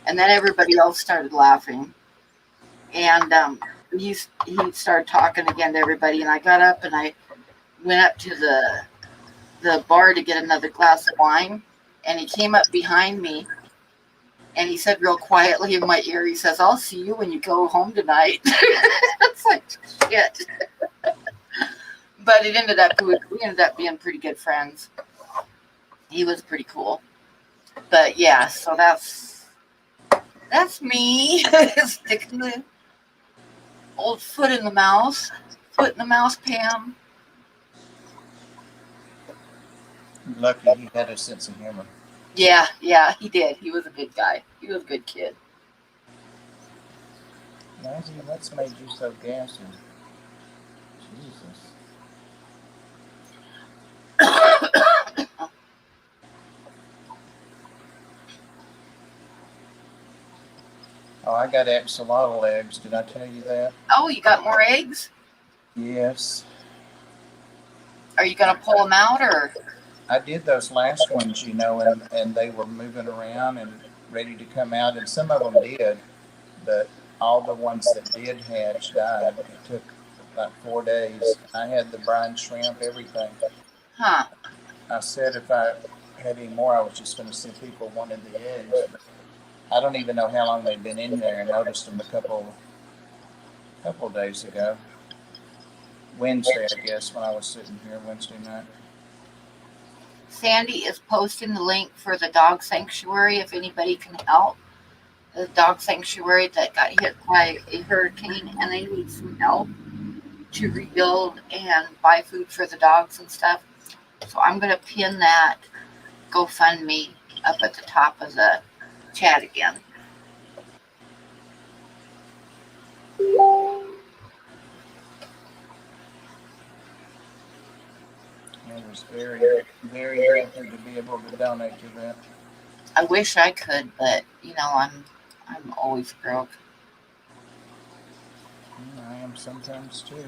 And then everybody else started laughing. And he started talking again to everybody, and I got up and I went up to the bar to get another glass of wine, and he came up behind me and he said real quietly in my ear, he says, "I'll see you when you go home tonight." It's like, shit. But we ended up being pretty good friends. He was pretty cool. But yeah, so that's me. Sticking the old foot in the mouth, Pam. Lucky he had a sense of humor. Yeah, he did. He was a good guy. He was a good kid. Maggie, what's made you so gassy? Jesus. I got axolotl eggs. Did I tell you that? Oh, you got more eggs? Yes. Are you going to pull them out or? I did those last ones, and they were moving around and ready to come out, and some of them did, but all the ones that did hatch died. It took like 4 days. I had the brine shrimp, everything. Huh. I said if I had any more, I was just going to see if people wanted the eggs. But I don't even know how long they've been in there. I noticed them a couple days ago. Wednesday, I guess, when I was sitting here Wednesday night. Sandy is posting the link for the dog sanctuary if anybody can help. The dog sanctuary that got hit by a hurricane and they need some help to rebuild and buy food for the dogs and stuff. So I'm going to pin that GoFundMe up at the top of the chat again. I was very, very happy to be able to donate to that. I wish I could, but I'm always broke. I am sometimes too.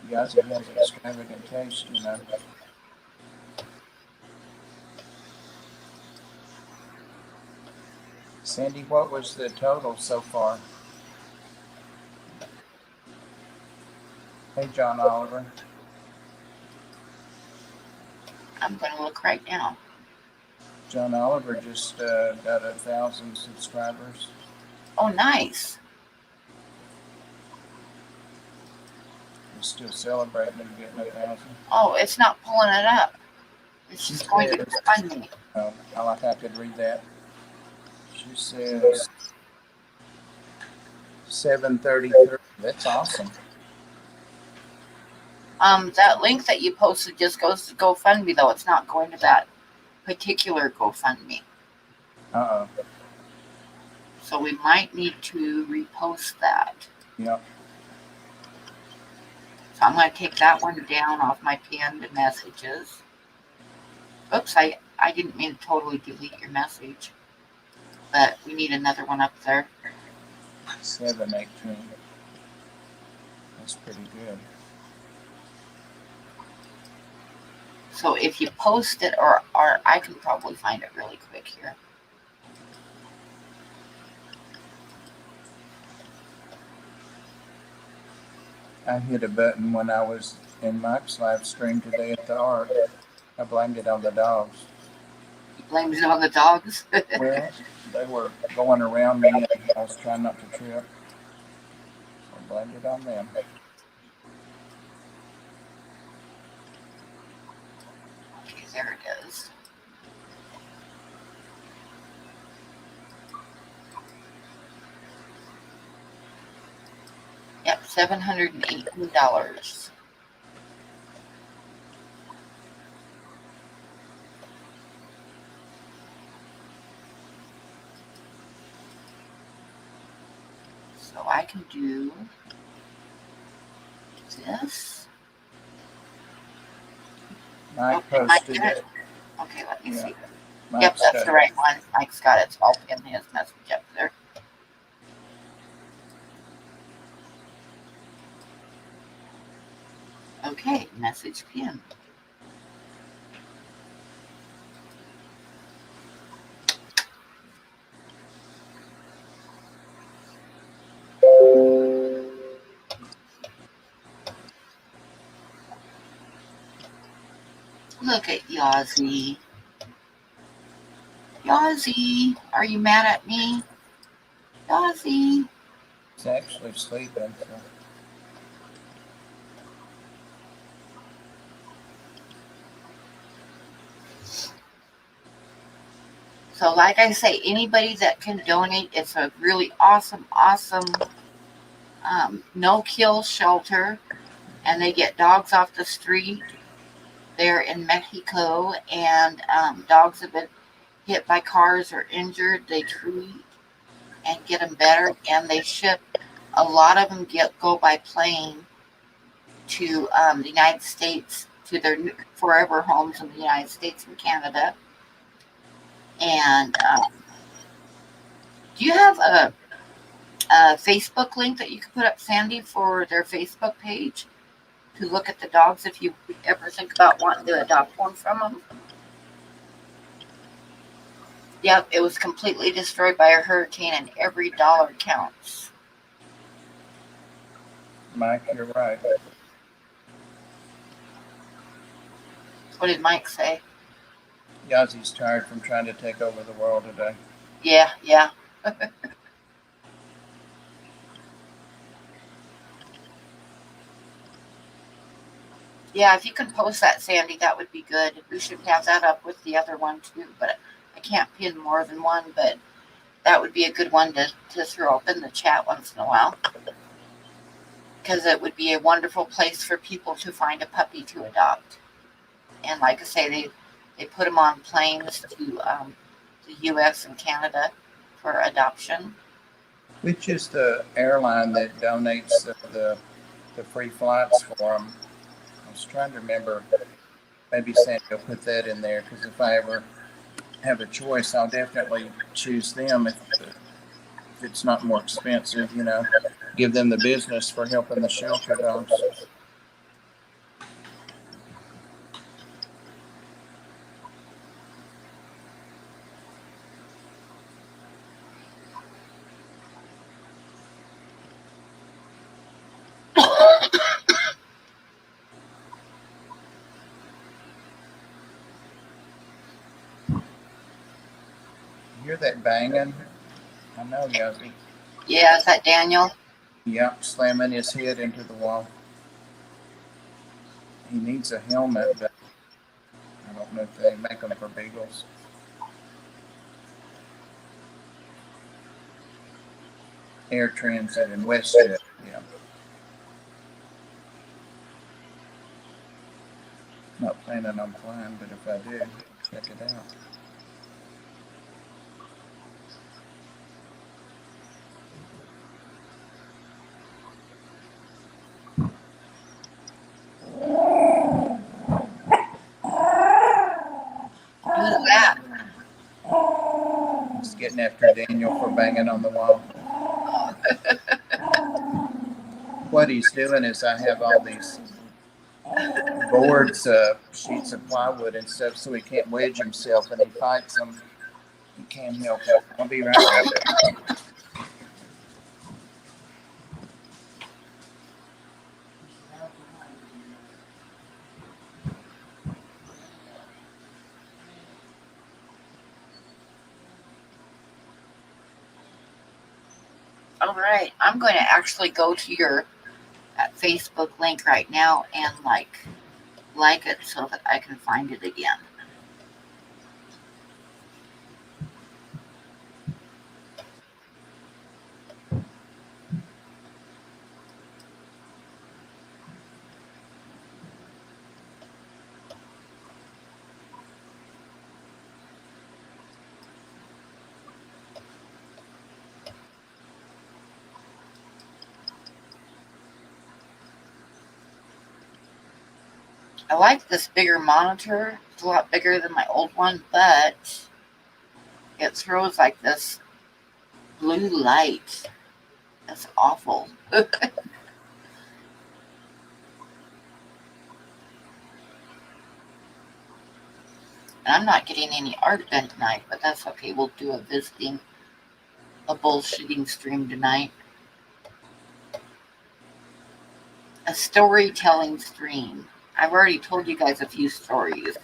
Yazzie has extravagant taste, Sandy, what was the total so far? Hey, John Oliver. I'm going to look right now. John Oliver just got 1,000 subscribers. Oh, nice. He's still celebrating and getting 1,000. Oh, it's not pulling it up. It's just going to GoFundMe. Oh, I like I could read that. She says 733. That's awesome. That link that you posted just goes to GoFundMe, though. It's not going to that particular GoFundMe. Uh-oh. So we might need to repost that. Yep. So I'm going to take that one down off my pinned messages. Oops, I didn't mean to totally delete your message. But we need another one up there. 718. That's pretty good. So if you post it, or I can probably find it really quick here. I hit a button when I was in Mike's live stream today at the Ark. I blamed it on the dogs. You blamed it on the dogs? Well, they were going around me and I was trying not to trip. So I blamed it on them. Okay, there it is. Yep, $718. So I can do this. Mike Okay, Mike posted did it. it. Okay, let me see. Mike's Yep, that's got the it. right one. Mike's got it. So I'll pin his message up there. Okay, message pinned. Look at Yazzie. Yazzie, are you mad at me? Yazzie. He's actually sleeping. So like I say, anybody that can donate, it's a really awesome no-kill shelter. And they get dogs off the street. They're in Mexico, and dogs have been hit by cars or injured. They treat and get them better, and they ship. A lot of them go by plane to the United States, to their forever homes in the United States and Canada. And Do you have a Facebook link that you could put up, Sandy, for their Facebook page to look at the dogs if you ever think about wanting to adopt one from them? Yep, it was completely destroyed by a hurricane and every dollar counts. Mike, you're right. What did Mike say? Yazi's tired from trying to take over the world today. Yeah. Yeah, if you can post that, Sandy, that would be good. We should have that up with the other one too, but I can't pin more than one, but that would be a good one to throw up in the chat once in a while. Because it would be a wonderful place for people to find a puppy to adopt. And like I say, they put them on planes to the U.S. and Canada for adoption. Which is the airline that donates the free flights for them? I was trying to remember. Maybe Sandy will put that in there, because if I ever have a choice, I'll definitely choose them if it's not more expensive, you know. Give them the business for helping the shelter dogs. You hear that banging? I know, Yazzie. Yeah, is that Daniel? Yep, slamming his head into the wall. He needs a helmet, but I don't know if they make them for beagles. Air Transit and WestJet, yeah. Not planning on flying, but if I do, check it out. Who's that? He's getting after Daniel for banging on the wall. What he's doing is I have all these boards, sheets of plywood and stuff, so he can't wedge himself, and he fights them. He can't help it. I'll be right back. All right, I'm going to actually go to your Facebook link right now and like it so that I can find it again. I like this bigger monitor. It's a lot bigger than my old one, but it throws like this blue light. That's awful. And I'm not getting any art done tonight, but that's okay. We'll do a bullshitting stream tonight. A storytelling stream. I've already told you guys a few stories.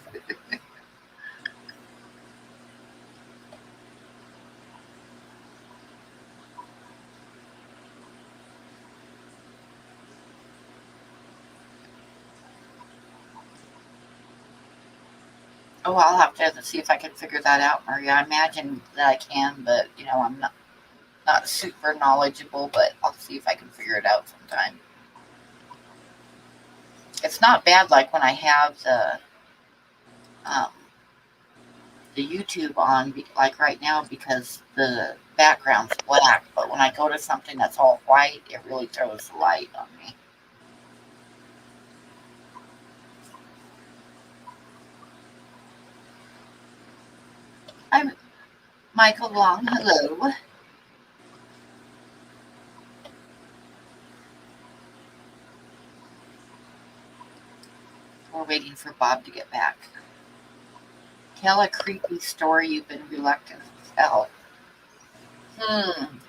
Oh, I'll have to see if I can figure that out, Maria. I imagine that I can, but you know, I'm not super knowledgeable, but I'll see if I can figure it out sometime. It's not bad like when I have the YouTube on, like right now, because the background's black, but when I go to something that's all white, it really throws the light on me. I'm Michael Long, hello. We're waiting for Bob to get back. Tell a creepy story you've been reluctant to tell.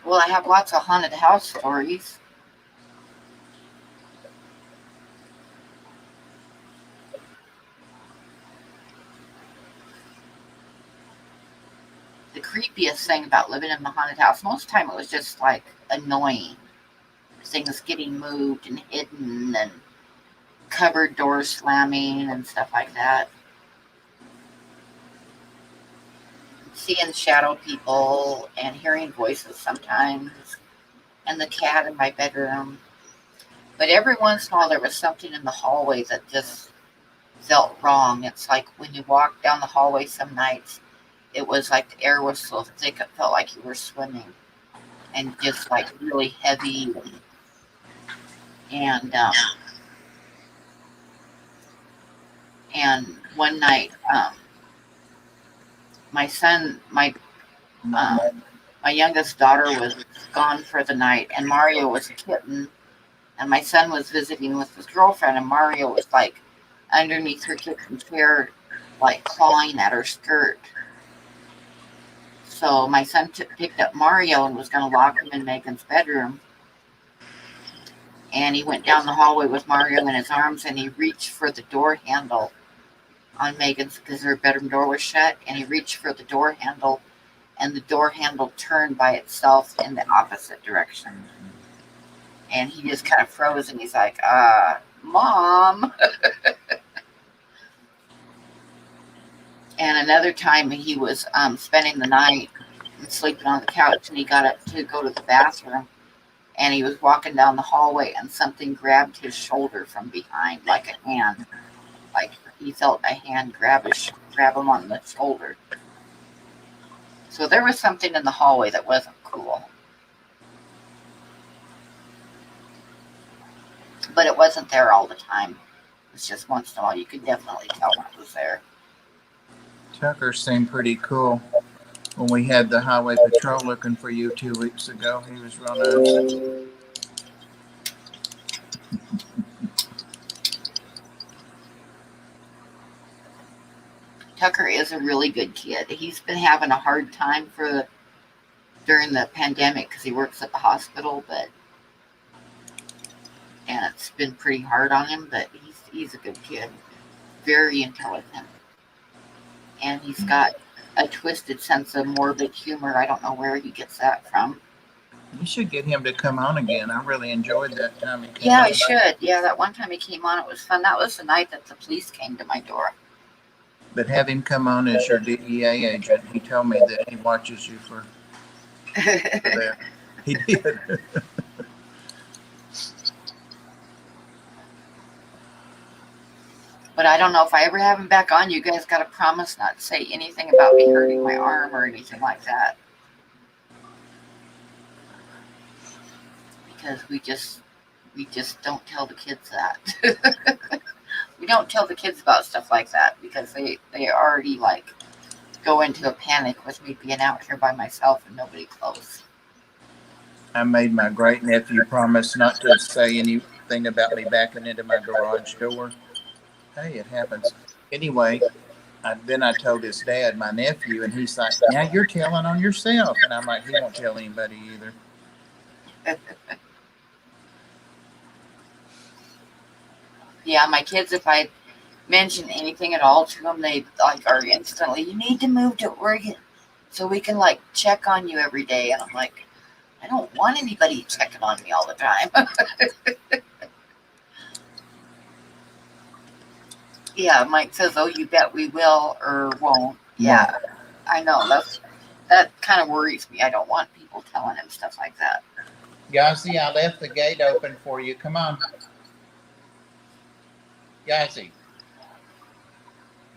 Well, I have lots of haunted house stories. The creepiest thing about living in the haunted house, most of the time it was just like annoying. Things getting moved and hidden and cupboard doors slamming and stuff like that. Seeing shadow people and hearing voices sometimes, and the cat in my bedroom. But every once in a while there was something in the hallway that just felt wrong. It's like when you walk down the hallway some nights, it was like the air was so thick it felt like you were swimming, and just like really heavy. And one night, my son, my youngest daughter was gone for the night, and Mario was a kitten, and my son was visiting with his girlfriend, and Mario was like underneath her kitchen chair, like clawing at her skirt. So my son picked up Mario and was going to lock him in Megan's bedroom. And he went down the hallway with Mario in his arms, and he reached for the door handle on Megan's, because her bedroom door was shut, and he reached for the door handle, and the door handle turned by itself in the opposite direction. And he just kind of froze, and he's like, Mom. And another time he was spending the night and sleeping on the couch, and he got up to go to the bathroom, and he was walking down the hallway, and something grabbed his shoulder from behind, like a hand. Like he felt a hand grab him on the shoulder. So there was something in the hallway that wasn't cool. But it wasn't there all the time. It's just once in a while you could definitely tell when it was there. Tucker seemed pretty cool. When we had the highway patrol looking for you 2 weeks ago, he was real nice. Tucker is a really good kid. He's been having a hard time during the pandemic because he works at the hospital, and it's been pretty hard on him, but he's a good kid. Very intelligent. And he's got a twisted sense of morbid humor. I don't know where he gets that from. You should get him to come on again. I really enjoyed that time he came Yeah, on. I should. Yeah, that one time he came on, it was fun. That was the night that the police came to my door. But have him come on as your DEA agent. He told me that he watches you for that. He did. But I don't know if I ever have him back on. You guys got to promise not to say anything about me hurting my arm or anything like that. Because we just don't tell the kids that. We don't tell the kids about stuff like that because they already like go into a panic with me being out here by myself and nobody close. I made my great nephew promise not to say anything about me backing into my garage door. Hey, it happens. Anyway, then I told his dad, my nephew, and he's like, now you're telling on yourself. And I'm like, he won't tell anybody either. Yeah, my kids, if I mention anything at all to them, they like are instantly, you need to move to Oregon so we can like check on you every day. And I'm like, I don't want anybody checking on me all the time. Yeah, Mike says, oh, you bet we will or won't. Yeah, I know. That kind of worries me. I don't want people telling him stuff like that. Yossi, I left the gate open for you. Come on. Yossi.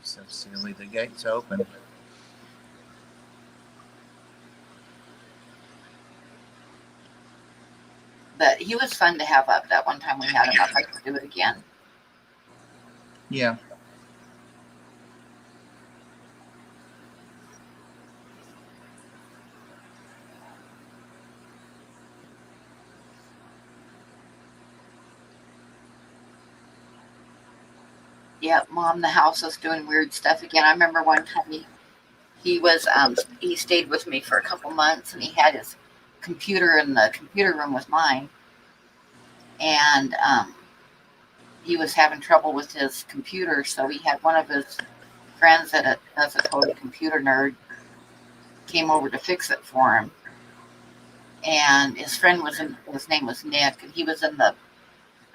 So silly. The gate's open. But he was fun to have up that one time we had him up. I could do it again. Yeah. Yep, Mom, the house was doing weird stuff again. I remember one time he stayed with me for a couple months, and he had his computer in the computer room with mine, and he was having trouble with his computer, so he had one of his friends that's a total computer nerd came over to fix it for him. And his friend his name was Nick, and he was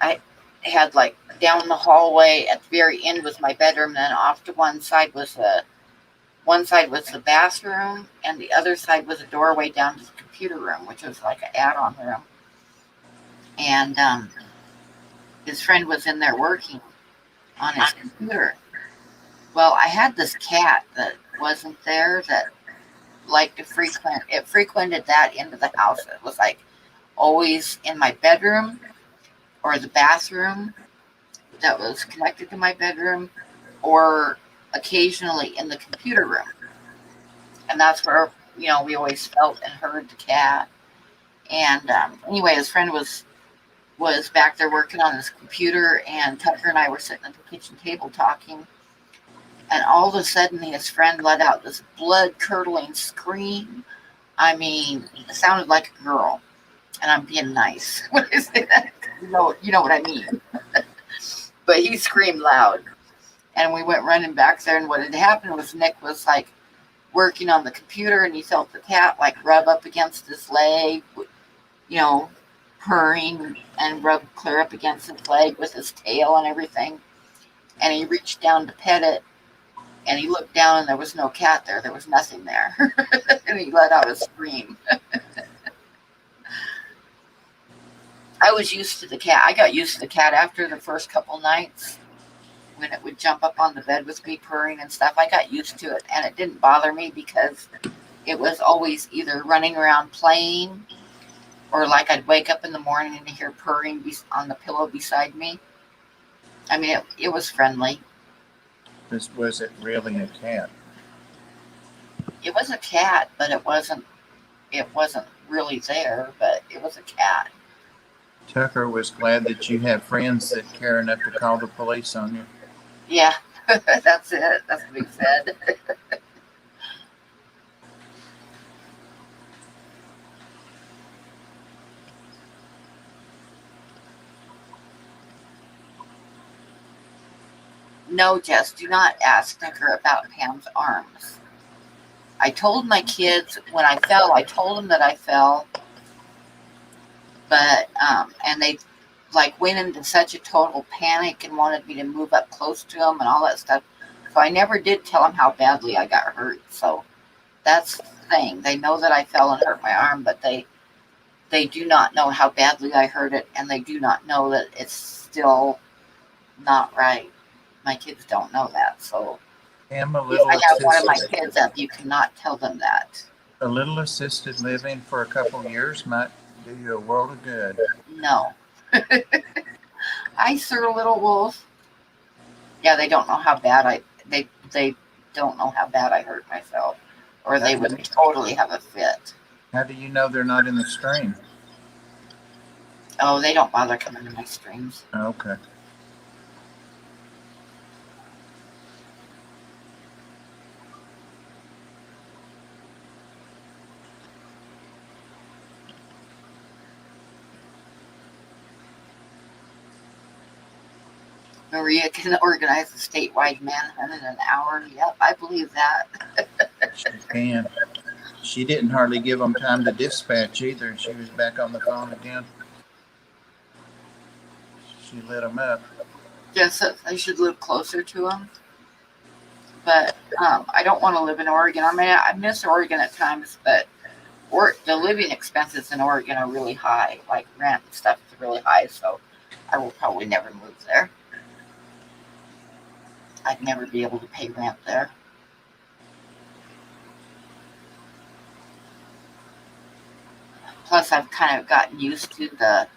I had like down the hallway at the very end was my bedroom, then off to one side was the bathroom, and the other side was a doorway down to the computer room, which was like an add-on room. And his friend was in there working on his computer. Well, I had this cat that wasn't there that liked to frequented that into the house. It was like always in my bedroom or the bathroom that was connected to my bedroom, or occasionally in the computer room. And that's where, we always felt and heard the cat. And anyway, his friend was back there working on his computer, and Tucker and I were sitting at the kitchen table talking. And all of a sudden, his friend let out this blood-curdling scream. I mean, it sounded like a girl. And I'm being nice when I say that. You know what I mean. But he screamed loud. And we went running back there. And what had happened was Nick was like working on the computer, and he felt the cat like rub up against his leg, purring and rub clear up against his leg with his tail and everything. And he reached down to pet it. And he looked down, and there was no cat there. There was nothing there. And he let out a scream. I was used to the cat. I got used to the cat after the first couple nights when it would jump up on the bed with me purring and stuff. I got used to it, and it didn't bother me because it was always either running around playing, or like I'd wake up in the morning and hear purring on the pillow beside me. I mean, it was friendly. Was it really a cat? It was a cat, but it wasn't really there, but it was a cat. Tucker was glad that you have friends that care enough to call the police on you. Yeah, that's it. That's what he said. No, Jess, do not ask Tucker about Pam's arms. I told my kids when I fell, I told them that I fell, but, and they like went into such a total panic and wanted me to move up close to them and all that stuff. So I never did tell them how badly I got hurt. So that's the thing. They know that I fell and hurt my arm, but they do not know how badly I hurt it, and they do not know that it's still not right. My kids don't know that. So I have one of my kids up. You cannot tell them that. A little assisted living for a couple years might do you a world of good. No. Hi, Sir Little Wolf. Yeah, they don't know how bad they don't know how bad I hurt myself, or they would totally have a fit. How do you know they're not in the stream? Oh, they don't bother coming to my streams. Okay. Maria can organize a statewide manhunt in an hour. Yep, I believe that. She can. She didn't hardly give them time to dispatch either. She was back on the phone again. She lit them up. Yes, I should live closer to them. But I don't want to live in Oregon. I mean, I miss Oregon at times, but the living expenses in Oregon are really high. Like rent and stuff is really high, so I will probably never move there. I'd never be able to pay rent there. Plus, I've kind of gotten used to the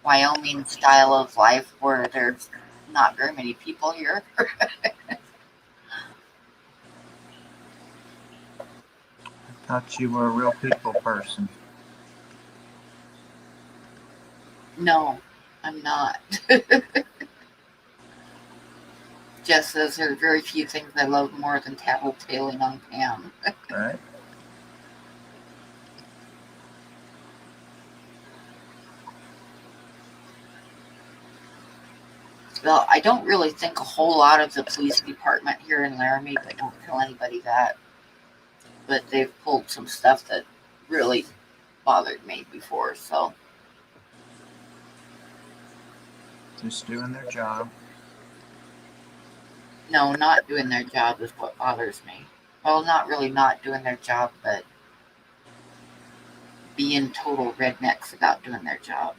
Wyoming style of life where there's not very many people here. I thought you were a real people person. No, I'm not. Jess says there are very few things I love more than tattletaling on Pam. Right. Well, I don't really think a whole lot of the police department here in Laramie, but don't tell anybody that. But they've pulled some stuff that really bothered me before, so. Just doing their job. No, not doing their job is what bothers me. Well, not really not doing their job, but being total rednecks about doing their job.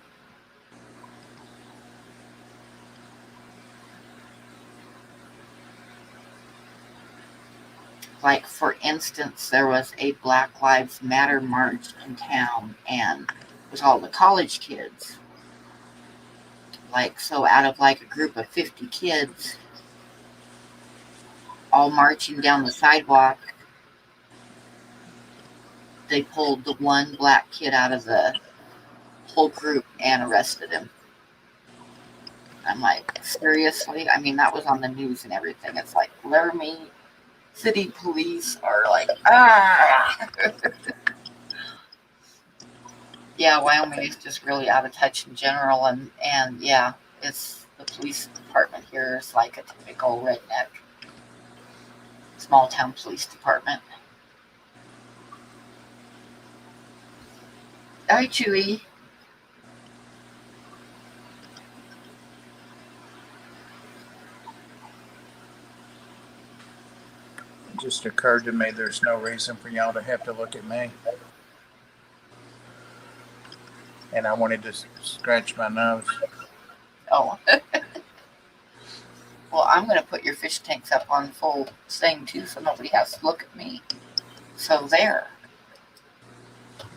Like, for instance, there was a Black Lives Matter march in town, and it was all the college kids. Like, so out of like a group of 50 kids, all marching down the sidewalk, they pulled the one black kid out of the whole group and arrested him. I'm like, seriously? I mean, that was on the news and everything. It's like, Laramie City Police are like, ah! Yeah, Wyoming is just really out of touch in general, and yeah, it's the police department here is like a typical redneck small town police department. Hi, Chewy. It just occurred to me there's no reason for y'all to have to look at me. And I wanted to scratch my nose. Oh. Well, I'm going to put your fish tanks up on full thing too, so nobody has to look at me. So there.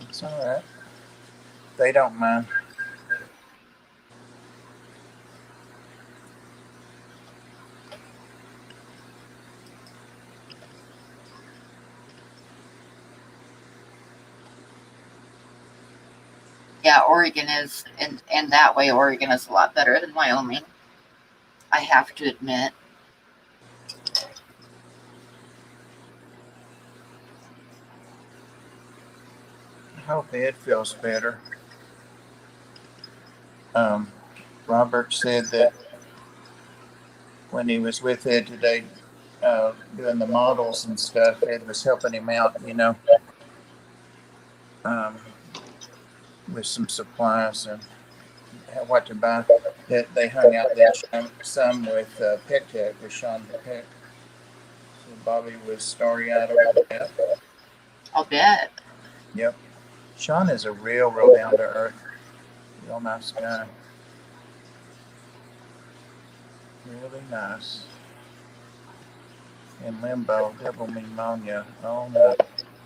It's all right. They don't mind. Yeah, Oregon is, and that way Oregon is a lot better than Wyoming, I have to admit. I hope Ed feels better. Robert said that when he was with Ed today, doing the models and stuff, Ed was helping him out, with some supplies and what to buy. That they hung out there some with Peck Tech, with Sean Peck. So Bobby was starry-eyed over that. I'll bet. Yep. Sean is a real down to earth, real nice guy. Really nice. In Limbo, double pneumonia. Oh no.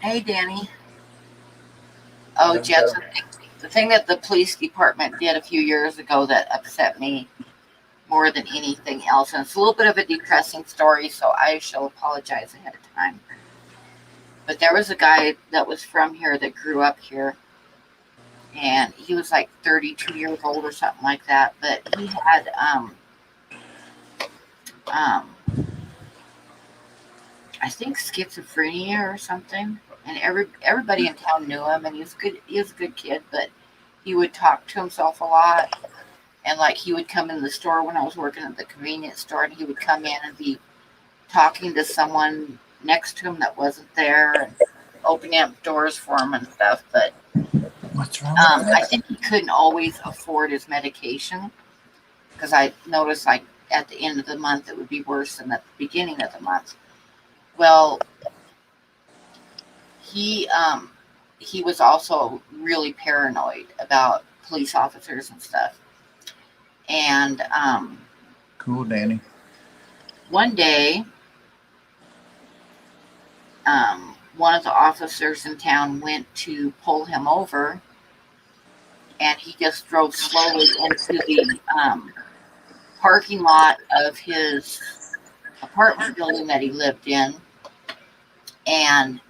Hey, Danny. Oh, Limbo. Jess, the thing that the police department did a few years ago that upset me more than anything else, and it's a little bit of a depressing story, so I shall apologize ahead of time. But there was a guy that was from here that grew up here, and he was like 32 years old or something like that, but he had I think schizophrenia or something, and everybody in town knew him, and he was good. He was a good kid, but he would talk to himself a lot, and like he would come in the store when I was working at the convenience store, and he would come in and be talking to someone next to him that wasn't there, and opening up doors for him and stuff. But What's wrong with that? I think he couldn't always afford his medication, because I noticed like at the end of the month it would be worse than at the beginning of the month. Well, he was also really paranoid about police officers and stuff. And Cool, Danny. one day, one of the officers in town went to pull him over, and he just drove slowly into the parking lot of his apartment building that he lived in, and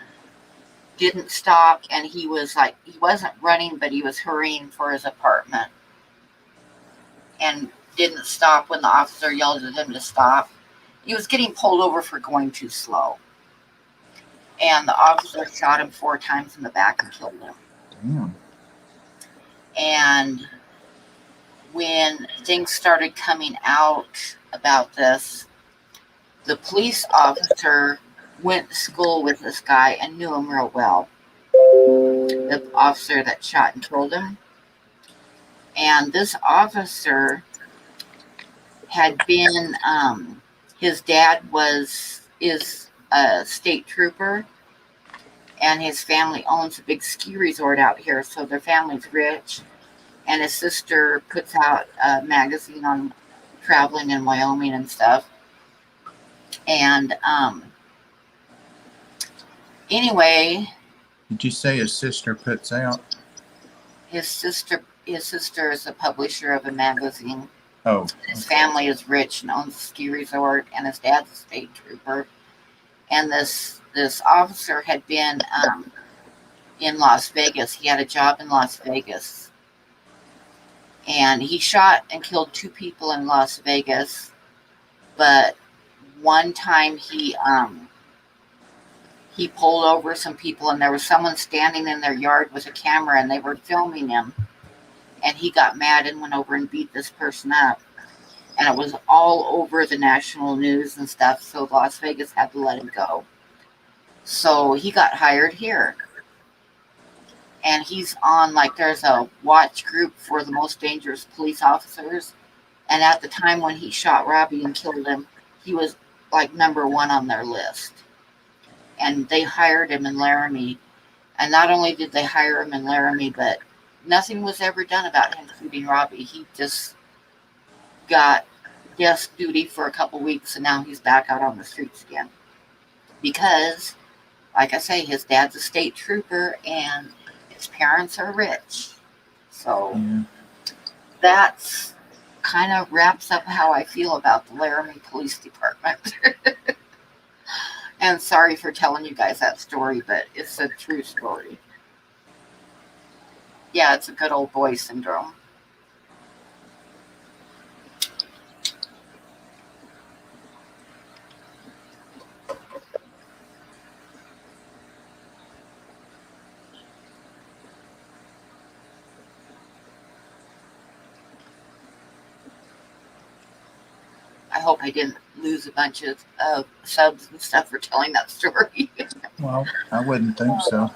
didn't stop. And he was like, he wasn't running, but he was hurrying for his apartment, and didn't stop when the officer yelled at him to stop. He was getting pulled over for going too slow. And the officer shot him 4 times in the back and killed him. Damn. And when things started coming out about this, the police officer went to school with this guy and knew him real well. The officer that shot and killed him. And this officer had been, his dad is a state trooper, and his family owns a big ski resort out here, so their family's rich. And his sister puts out a magazine on traveling in Wyoming and stuff. And anyway, Did you say his sister puts out? his sister is a publisher of a magazine. Oh. His family is rich and owns a ski resort, and his dad's a state trooper. And this officer had been in Las Vegas. He had a job in Las Vegas. And he shot and killed 2 people in Las Vegas. But one time he pulled over some people, and there was someone standing in their yard with a camera, and they were filming him. And he got mad and went over and beat this person up. And it was all over the national news and stuff, so Las Vegas had to let him go. So he got hired here. And he's on, like, there's a watch group for the most dangerous police officers. And at the time when he shot Robbie and killed him, he was, like, #1 on their list. And they hired him in Laramie. And not only did they hire him in Laramie, but nothing was ever done about him shooting Robbie. He just got desk duty for a couple weeks, and now he's back out on the streets again. Because, like I say, his dad's a state trooper, and his parents are rich. So Yeah. that's kind of wraps up how I feel about the Laramie Police Department. And sorry for telling you guys that story, but it's a true story. Yeah, it's a good old boy syndrome. I hope I didn't lose a bunch of subs and stuff for telling that story. Well, I wouldn't think so.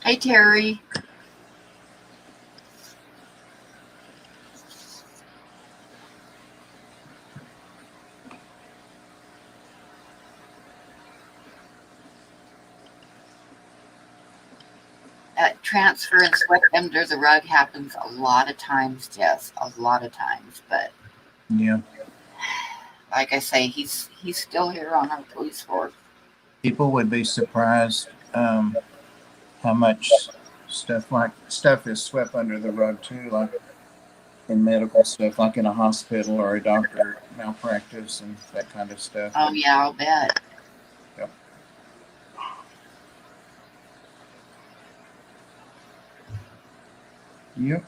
Hey, Terry. Transfer and sweep under the rug happens a lot of times, Jess. A lot of times. But Yeah. like I say, he's still here on our police force. People would be surprised how much stuff is swept under the rug too, like in medical stuff, like in a hospital or a doctor malpractice and that kind of stuff. Oh yeah, I'll bet. Yep. Yep.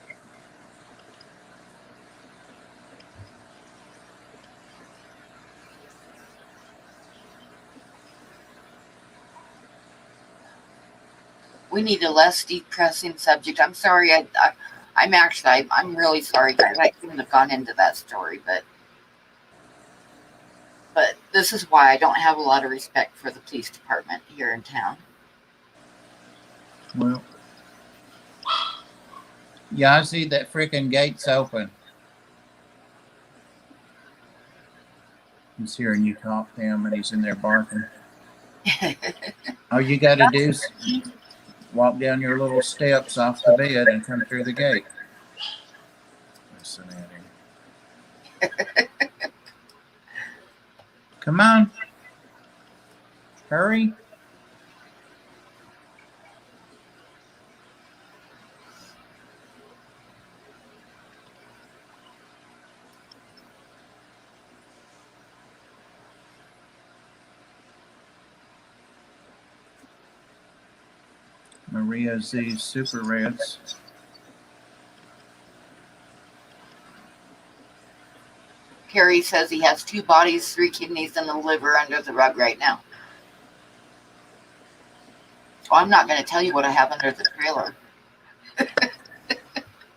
We need a less depressing subject. I'm sorry. I'm really sorry, guys. I couldn't have gone into that story, but this is why I don't have a lot of respect for the police department here in town. Well, yeah, I see that freaking gate's open. He's hearing you talk to him, and he's in there barking. All you got to do is walk down your little steps off the bed and come through the gate. Listen at him. Come on. Hurry. Maria Z Super Reds. Carrie says he has 2 bodies, 3 kidneys, and a liver under the rug right now. Well, I'm not going to tell you what I have under the trailer.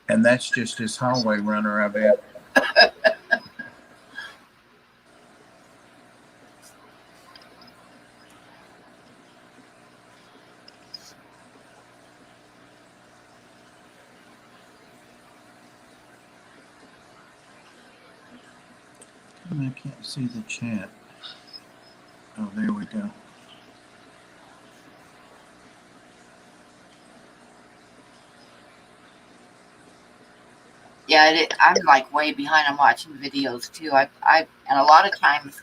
And that's just his hallway runner, I bet. I can't see the chat. Oh, there we go. Yeah, I'm like way behind on watching videos too. And a lot of times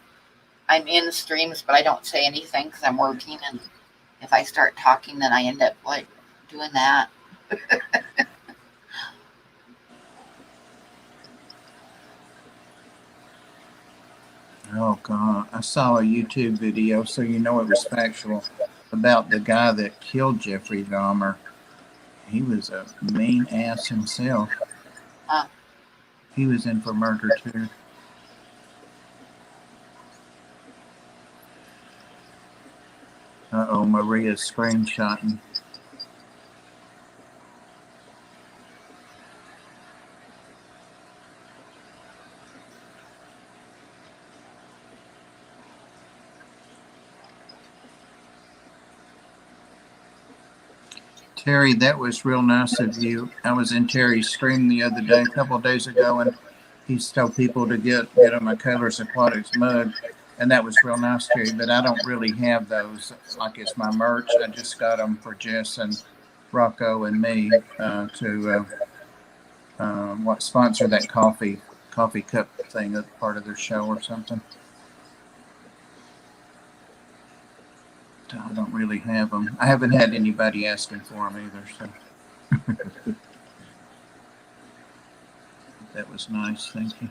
I'm in streams, but I don't say anything because I'm working. And if I start talking, then I end up like doing that. Oh, God. I saw a YouTube video, so you know it was factual, about the guy that killed Jeffrey Dahmer. He was a mean ass himself. He was in for murder, too. Uh-oh, Maria's screenshotting. Terry, that was real nice of you. I was in Terry's stream the other day, a couple of days ago, and he's told people to get him a Colors Aquatics mug, and that was real nice, Terry. But I don't really have those like it's my merch. I just got them for Jess and Rocco and me to sponsor that coffee cup thing as part of their show or something. I don't really have them. I haven't had anybody asking for them either, so. That was nice. Thank you.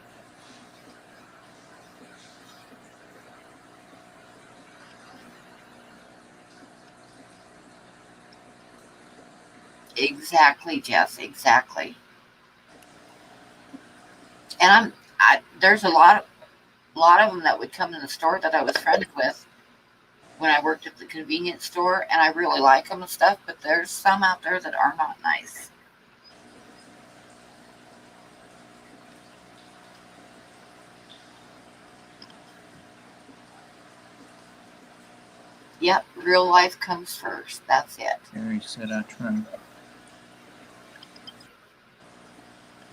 Exactly, Jess. Exactly. And there's a lot of them that would come in the store that I was friends with when I worked at the convenience store, and I really like them and stuff. But there's some out there that are not nice. Yep, real life comes first. That's it. Terry said I tried.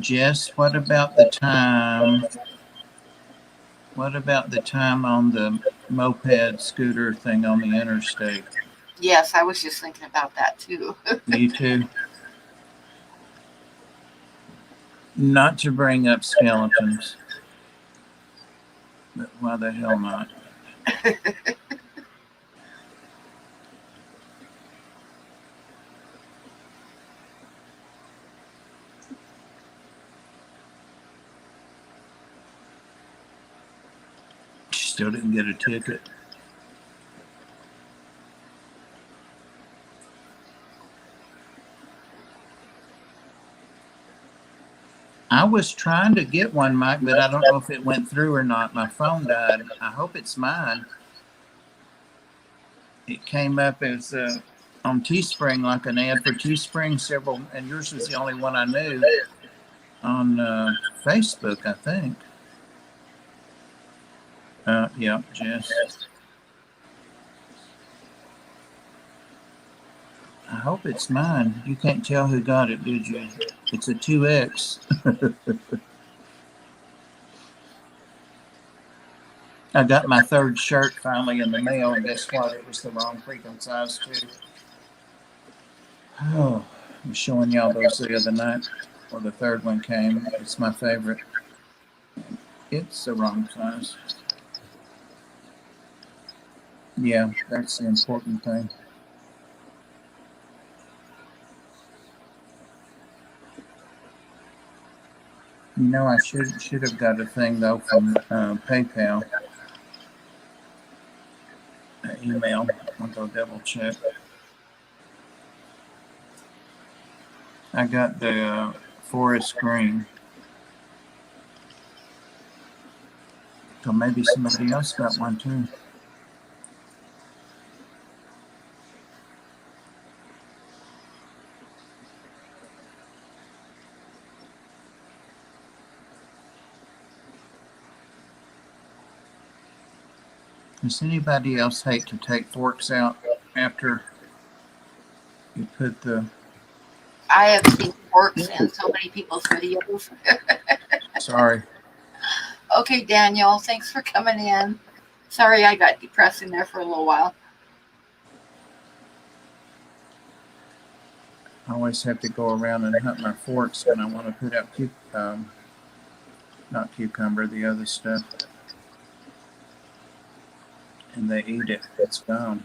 Jess, what about the time? What about the time on the moped scooter thing on the interstate? Yes, I was just thinking about that too. You too? Not to bring up skeletons, but why the hell not? Still didn't get a ticket. I was trying to get one, Mike, but I don't know if it went through or not. My phone died. I hope it's mine. It came up as on Teespring, like an ad for Teespring, several, and yours was the only one I knew on Facebook, I think. Yeah, Jess. I hope it's mine. You can't tell who got it, did you? It's a 2X. I got my third shirt finally in the mail, and guess what? It was the wrong freaking size, too. Oh, I was showing y'all those the other night, or the third one came. It's my favorite. It's the wrong size. Yeah, that's the important thing. You know, I should have got a thing though from PayPal. Email. I'll go double check. I got the forest green. So maybe somebody else got one too. Does anybody else hate to take forks out after you put the... I have seen forks in so many people's videos. Sorry. Okay, Daniel, thanks for coming in. Sorry I got depressed in there for a little while. I always have to go around and hunt my forks when I want to put out not cucumber, the other stuff. And they eat it. It's gone.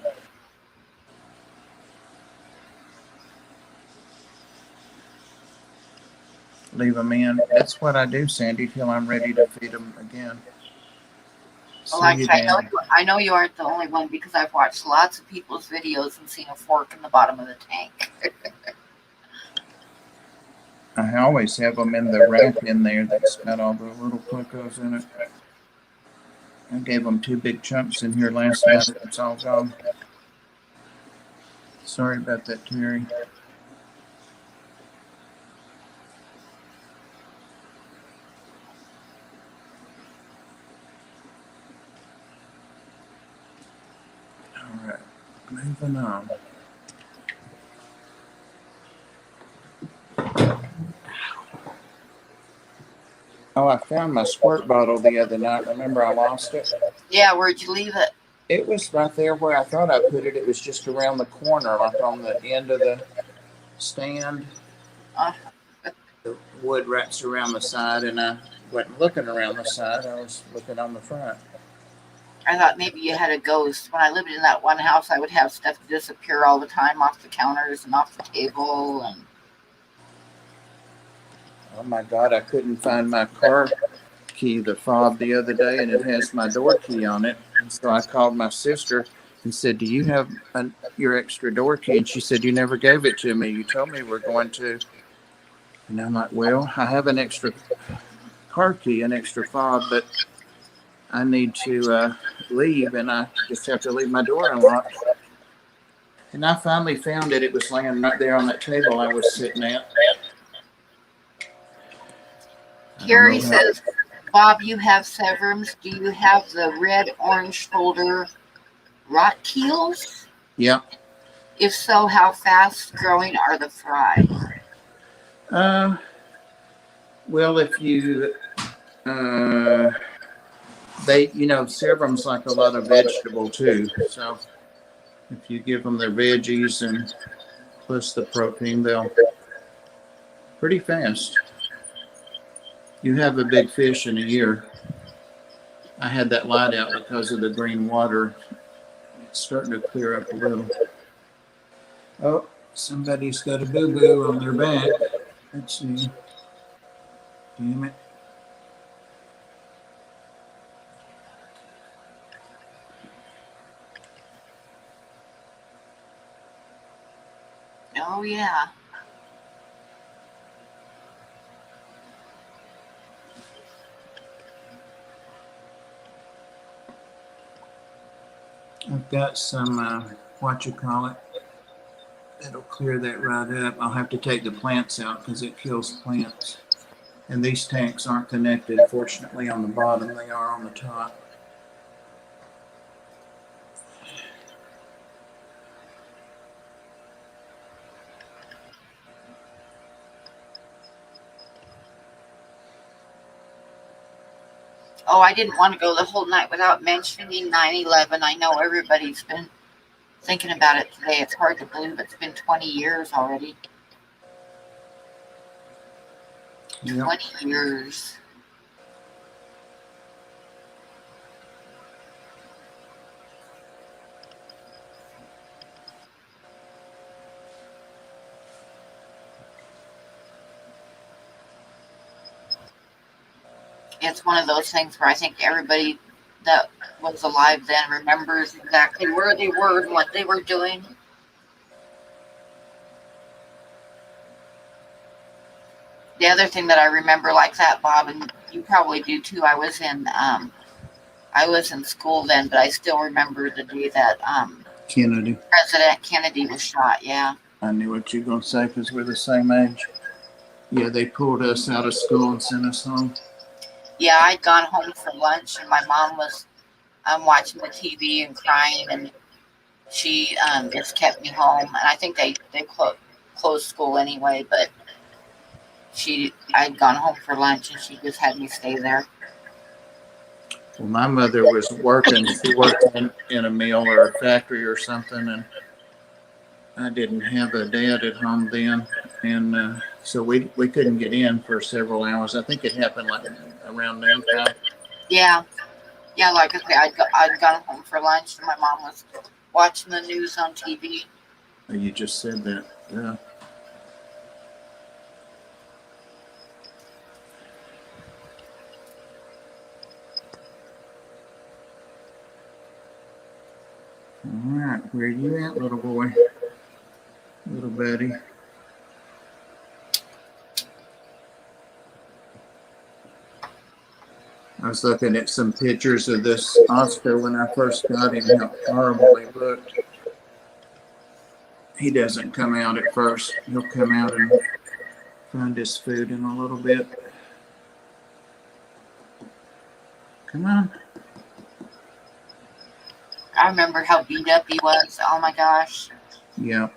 Leave them in. That's what I do, Sandy, till I'm ready to feed them again. Well, See you, actually, Dan. I know you aren't the only one because I've watched lots of people's videos and seen a fork in the bottom of the tank. I always have them in the rack in there that's got all the little pocos in it. I gave them 2 big chunks in here last night. It's all gone. Sorry about that, Terry. All right, moving on. Oh, I found my squirt bottle the other night. Remember I lost it? Yeah, where'd you leave it? It was right there where I thought I put it. It was just around the corner, like on the end of the stand. The wood wraps around the side, and I wasn't looking around the side. I was looking on the front. I thought maybe you had a ghost. When I lived in that one house, I would have stuff disappear all the time off the counters and off the table. And Oh my God, I couldn't find my car key, the fob, the other day, and it has my door key on it. And so I called my sister and said, "Do you have your extra door key?" And she said, "You never gave it to me. You told me we're going to." And I'm like, "Well, I have an extra car key, an extra fob, but I need to leave, and I just have to leave my door unlocked." And I finally found it. It was laying right there on that table I was sitting at. Carrie says, Bob, you have Severums. Do you have the red orange folder rot keels? Yep. If so, how fast growing are the fry? Well, if you, Severum's like a lot of vegetable too. So if you give them their veggies and plus the protein, they'll pretty fast. You have a big fish in a year. I had that light out because of the green water. It's starting to clear up a little. Oh, somebody's got a boo-boo on their back. Let's see. Damn it. Oh, yeah. I've got some, it'll clear that right up. I'll have to take the plants out because it kills plants. And these tanks aren't connected, fortunately, on the bottom. They are on the top. Oh, I didn't want to go the whole night without mentioning 9/11. I know everybody's been thinking about it today. It's hard to believe it's been 20 years already. Yep. 20 years. It's one of those things where I think everybody that was alive then remembers exactly where they were and what they were doing. The other thing that I remember like that, Bob, and you probably do too, I was in I was in school then, but I still remember the day that Kennedy. President Kennedy was shot. Yeah. I knew what you were going to say because we're the same age. Yeah, they pulled us out of school and sent us home. Yeah, I'd gone home for lunch, and my mom was watching the TV and crying, and she just kept me home. And I think they closed school anyway, but I'd gone home for lunch, and she just had me stay there. Well, my mother was working. She worked in a mill or a factory or something, and I didn't have a dad at home then, and so we couldn't get in for several hours. I think it happened like around noontime. Yeah, like I said, I'd gone home for lunch, and my mom was watching the news on TV. You just said that. Yeah. All right, where are you at, little boy? Little buddy. I was looking at some pictures of this Oscar when I first got him, how horrible he looked. He doesn't come out at first. He'll come out and find his food in a little bit. Come on. I remember how beat up he was. Oh my gosh. Yeah.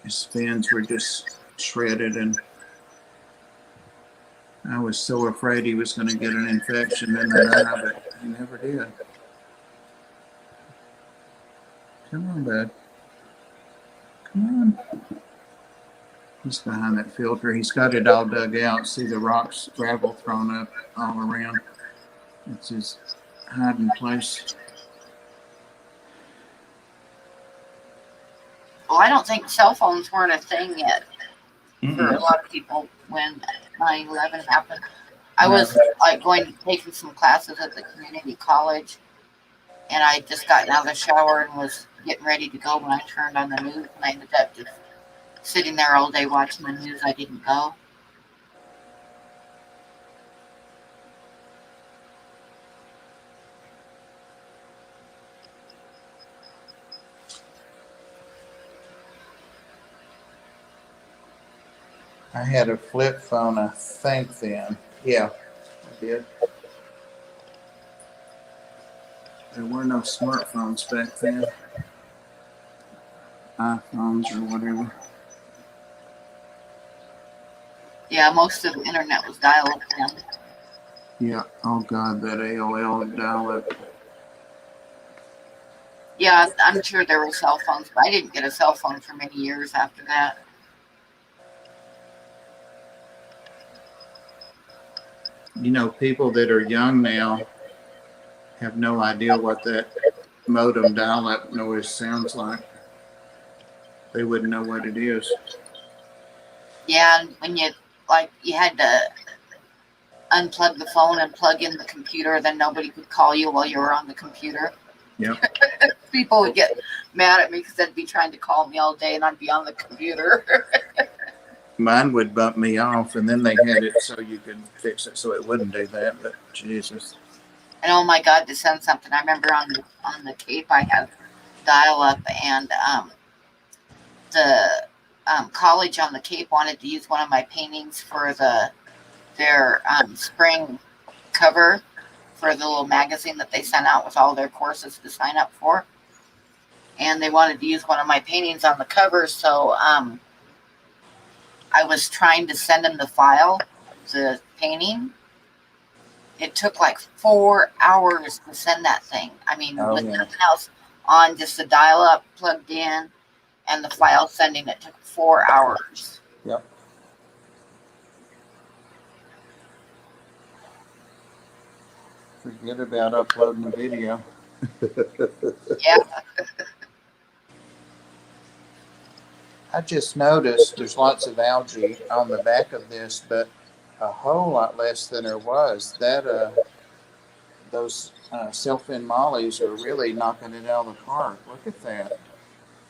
His fins were just shredded, and I was so afraid he was going to get an infection in that eye, but he never did. Come on, bud. Come on. He's behind that filter. He's got it all dug out. See the rocks, gravel thrown up all around. It's his hiding place. Well, I don't think cell phones weren't a thing yet for a lot of people when 9/11 happened. I was like taking some classes at the community college, and I just gotten out of the shower and was getting ready to go when I turned on the news, and I ended up just sitting there all day watching the news. I didn't go. I had a flip phone, I think, then. Yeah, I did. There were no smartphones back then. iPhones or whatever. Yeah, most of the internet was dial-up then. Yeah. Oh, God, that AOL dial-up. Yeah, I'm sure there were cell phones, but I didn't get a cell phone for many years after that. You know, people that are young now have no idea what that modem dial-up noise sounds like. They wouldn't know what it is. Yeah, and when you had to unplug the phone and plug in the computer, then nobody could call you while you were on the computer. Yep. People would get mad at me because they'd be trying to call me all day and I'd be on the computer. Mine would bump me off, and then they had it so you could fix it so it wouldn't do that. But Jesus. And oh my God, to send something. I remember on the Cape I had dial-up, and the college on the Cape wanted to use one of my paintings for their spring cover for the little magazine that they sent out with all their courses to sign up for. And they wanted to use one of my paintings on the cover, so I was trying to send them the file, the painting. It took like 4 hours to send that thing. I mean, with nothing else on, just the dial-up plugged in and the file sending, it took 4 hours. Yep. Forget about uploading the video. Yeah. I just noticed there's lots of algae on the back of this, but a whole lot less than there was. Those self-in mollies are really knocking it out of the park. Look at that.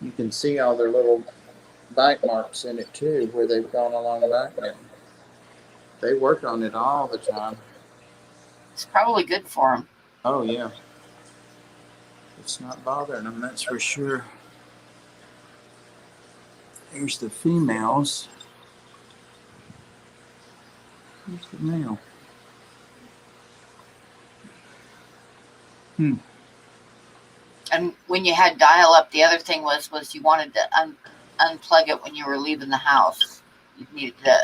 You can see all their little bite marks in it too, where they've gone along back there. They work on it all the time. It's probably good for them. Oh yeah, It's not bothering them, that's for sure. Here's the females. Here's the male. And when you had dial up, the other thing was you wanted to unplug it when you were leaving the house. You needed to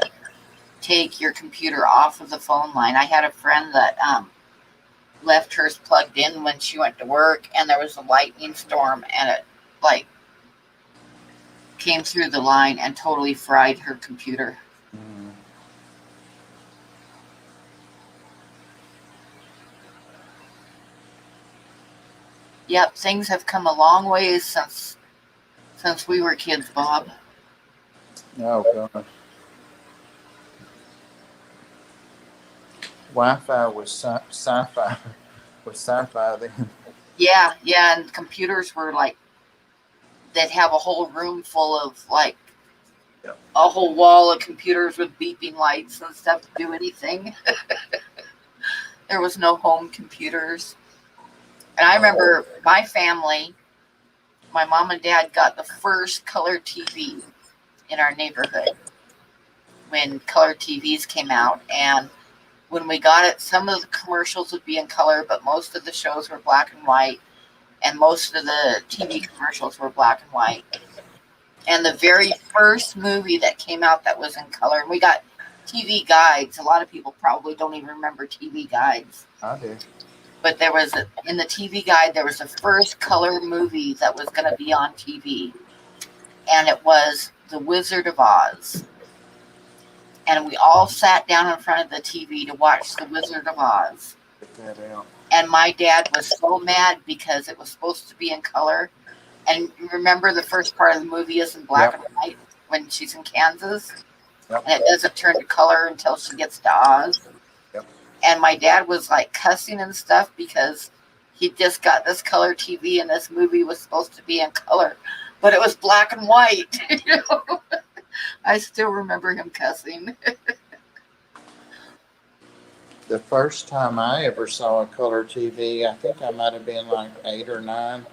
take your computer off of the phone line. I had a friend that left hers plugged in when she went to work, and there was a lightning storm, and it like came through the line and totally fried her computer. Yep, things have come a long ways since we were kids, Bob. Oh, God. Wi-Fi was sci-fi. Was sci-fi then. Yeah, and computers were like, they'd have a whole room full of like a whole wall of computers with beeping lights and stuff to do anything. There was no home computers. And I remember my family, my mom and dad got the first color TV in our neighborhood when color TVs came out. And when we got it, some of the commercials would be in color, but most of the shows were black and white. And most of the TV commercials were black and white. And the very first movie that came out that was in color, and we got TV guides. A lot of people probably don't even remember TV guides. I do. But there was in the TV guide, there was the first color movie that was going to be on TV. And it was The Wizard of Oz. And we all sat down in front of the TV to watch The Wizard of Oz. Get that out. And my dad was so mad because it was supposed to be in color. And remember, the first part of the movie is in black and white when she's in Kansas. Yep. And it doesn't turn to color until she gets to Oz. Yep. And my dad was like cussing and stuff because he just got this color TV and this movie was supposed to be in color. But it was black and white. You know? I still remember him cussing. The first time I ever saw a color TV, I think I might have been like 8 or 9,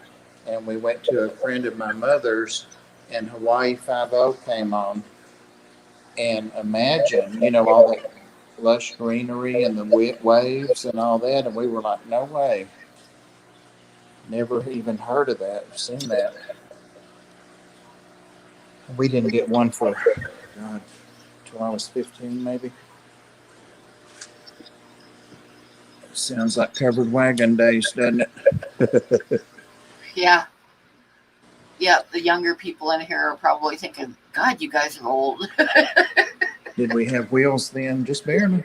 and we went to a friend of my mother's, and Hawaii 5-0 came on. And imagine, you know, all that lush greenery and the waves and all that, and we were like, no way. Never even heard of that, seen that. We didn't get one for, God, till I was 15 maybe. Sounds like covered wagon days, doesn't it? Yeah. Yeah, the younger people in here are probably thinking, God, you guys are old. Did we have wheels then? Just barely.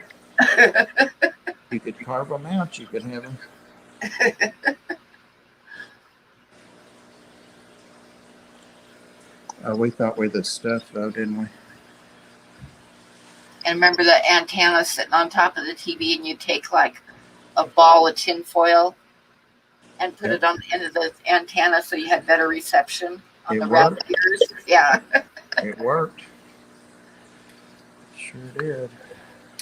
You could carve them out. You could have them. We thought we were the stuff, though, didn't we? And remember the antenna sitting on top of the TV, and you take like a ball of tinfoil and put it on the end of the antenna so you had better reception on the rabbit ears. Yeah. It worked. Sure did.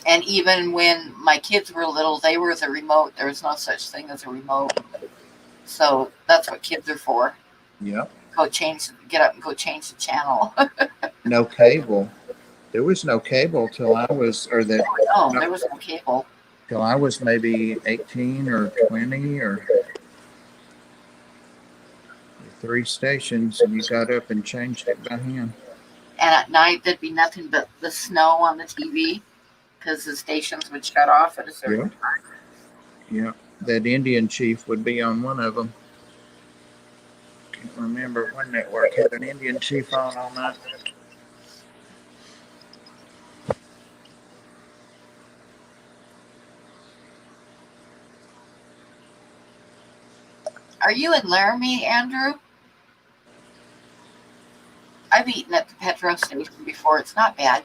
And even when my kids were little, they were the remote. There was no such thing as a remote. So that's what kids are for. Yep. Get up and go change the channel. No cable. There was no cable till I was, No, there was no cable. Till I was maybe 18 or 20 or 3 stations, and you got up and changed it by hand. And at night, there'd be nothing but the snow on the TV because the stations would shut off at a certain time. Yeah, that Indian chief would be on one of them. Can't remember what network had an Indian chief on all night. Are you in Laramie, Andrew? I've eaten at the petrol station before. It's not bad.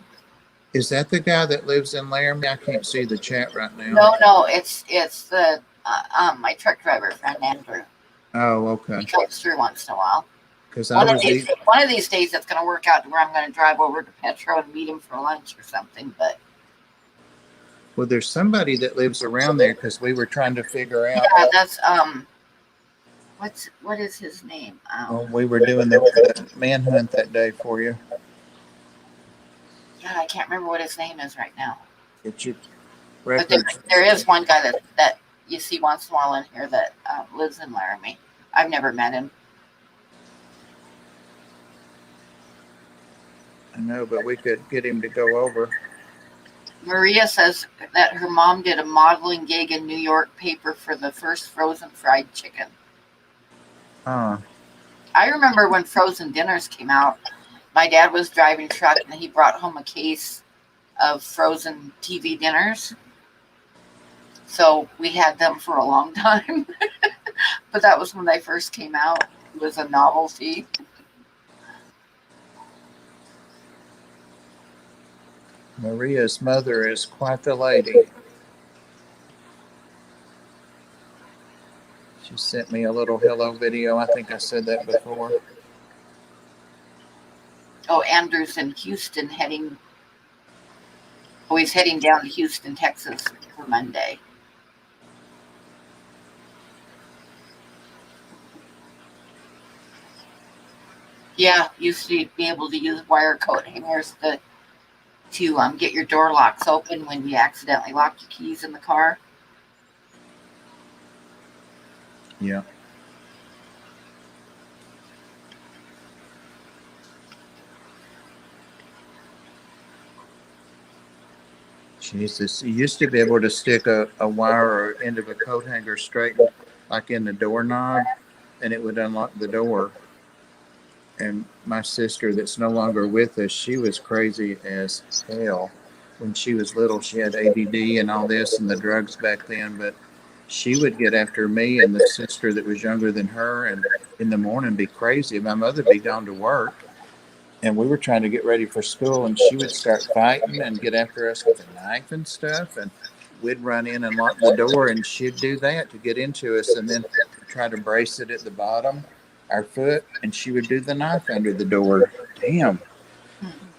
Is that the guy that lives in Laramie? I can't see the chat right now. No, it's the my truck driver friend Andrew. Oh, okay. He comes through once in a while. Because One of these days, it's going to work out to where I'm going to drive over to Petro and meet him for lunch or something. But well, there's somebody that lives around there because we were trying to figure out. yeah, that's what is his name? Well, we were doing the manhunt that day for you. God, I can't remember what his name is right now. Get your But records. there is one guy that you see once in a while in here that lives in Laramie. I've never met him. I know, but we could get him to go over. Maria says that her mom did a modeling gig in New York paper for the first frozen fried chicken. Huh. I remember when frozen dinners came out, my dad was driving truck and he brought home a case of frozen TV dinners. So we had them for a long time. But that was when they first came out. It was a novelty. Maria's mother is quite the lady. She sent me a little hello video. I think I said that before. Oh, Andrew's in Houston he's heading down to Houston, Texas for Monday. Yeah, used to be able to use wire coat hangers to get your door locks open when you accidentally lock your keys in the car. Yeah. Jesus, you used to be able to stick a wire or end of a coat hanger straight like in the doorknob, and it would unlock the door. And my sister that's no longer with us, she was crazy as hell. When she was little, she had ADD and all this and the drugs back then, but she would get after me and the sister that was younger than her, and in the morning be crazy. My mother would be gone to work, and we were trying to get ready for school, and she would start fighting and get after us with a knife and stuff, and we'd run in and lock the door, and she'd do that to get into us, and then try to brace it at the bottom, our foot, and she would do the knife under the door. Damn.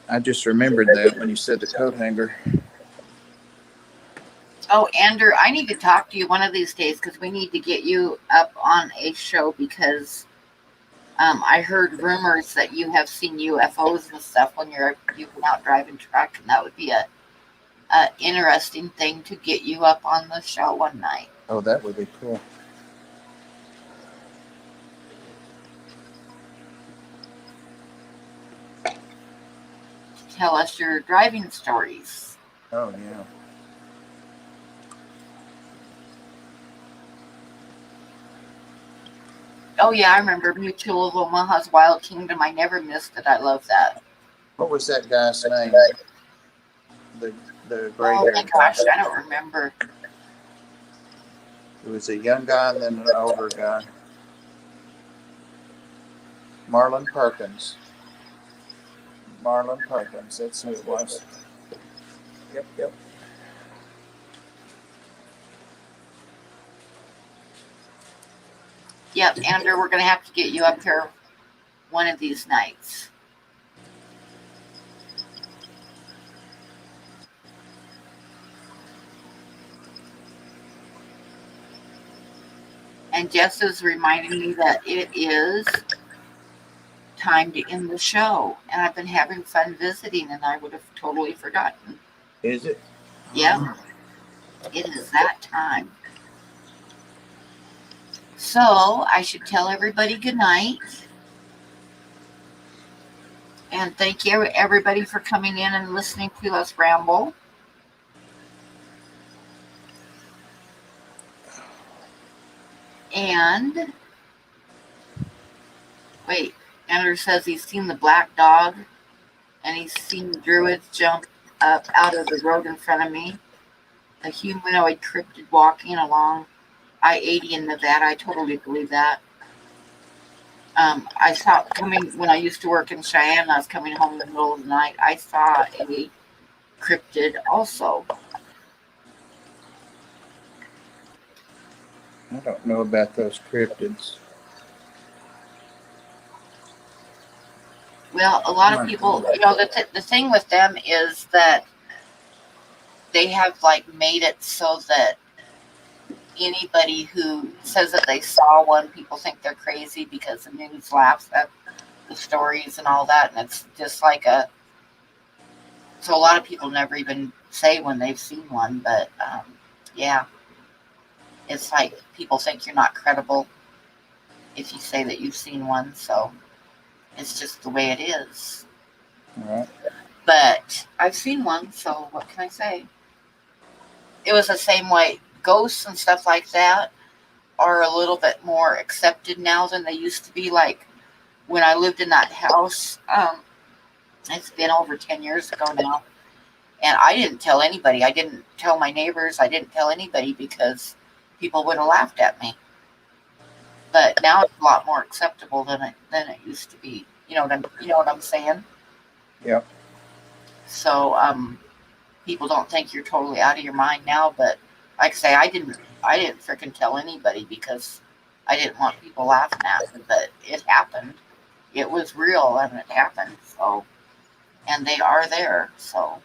I just remembered that when you said the coat hanger. Oh, Andrew, I need to talk to you one of these days because we need to get you up on a show because I heard rumors that you have seen UFOs and stuff when you've been out driving truck, and that would be a interesting thing to get you up on the show one night. Oh, that would be cool. Tell us your driving stories. Oh, yeah. Oh, yeah, I remember Mutual of Omaha's Wild Kingdom. I never missed it. I love that. What was that guy's name? The gray Oh, hair. my gosh, I don't remember. It was a young guy and then an older guy. Marlon Perkins. That's who it was. Yep. Yep, Andrew, we're going to have to get you up here one of these nights. And Jess is reminding me that it is time to end the show. And I've been having fun visiting, and I would have totally forgotten. Is it? Yep, it is that time. So I should tell everybody good night. And thank you, everybody, for coming in and listening to us ramble. And wait, Andrew says he's seen the black dog and he's seen druids jump up out of the road in front of me. A humanoid cryptid walking along I-80 in Nevada. I totally believe that. I saw coming when I used to work in Cheyenne. I was coming home in the middle of the night. I saw a cryptid also. I don't know about those cryptids. Well, a lot of people, the thing with them is that they have like made it so that anybody who says that they saw one, people think they're crazy because the news laughs at the stories and all that, and it's just like so a lot of people never even say when they've seen one, but yeah, it's like people think you're not credible if you say that you've seen one, so it's just the way it is. All right. But I've seen one, so what can I say? It was the same way. Ghosts and stuff like that are a little bit more accepted now than they used to be. Like when I lived in that house, it's been over 10 years ago now. And I didn't tell anybody. I didn't tell my neighbors. I didn't tell anybody because people would have laughed at me. But now it's a lot more acceptable than it used to be. You know what I'm saying? Yep. So people don't think you're totally out of your mind now. But like I say, I didn't freaking tell anybody because I didn't want people laughing at me. But it happened. It was real and it happened. So, and they are there. So.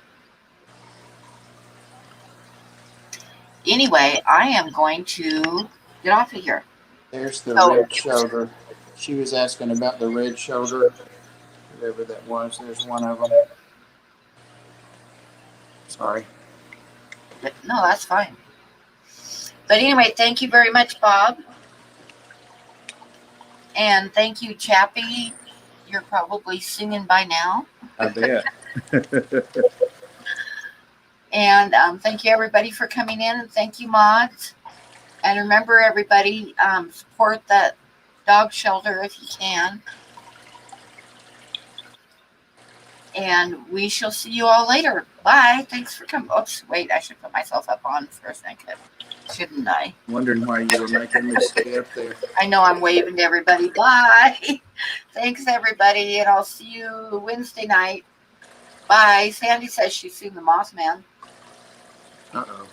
Anyway, I am going to get off of here. There's the red shoulder. She was asking about the red shoulder, whatever that was. There's one of them. Sorry. But no, that's fine. But anyway, thank you very much, Bob. And thank you, Chappie. You're probably singing by now. I bet. And thank you, everybody, for coming in. And thank you, mods. And remember, everybody, support that dog shelter if you can. And we shall see you all later. Bye. Thanks for coming. Oops, wait, I should put myself up on for a second. Shouldn't I? Wondering why you were making me stay up there. I know I'm waving to everybody. Bye. Thanks, everybody. And I'll see you Wednesday night. Bye. Sandy says she's seen the Mothman. Uh-oh.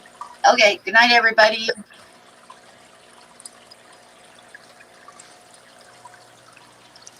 Okay. Good night, everybody.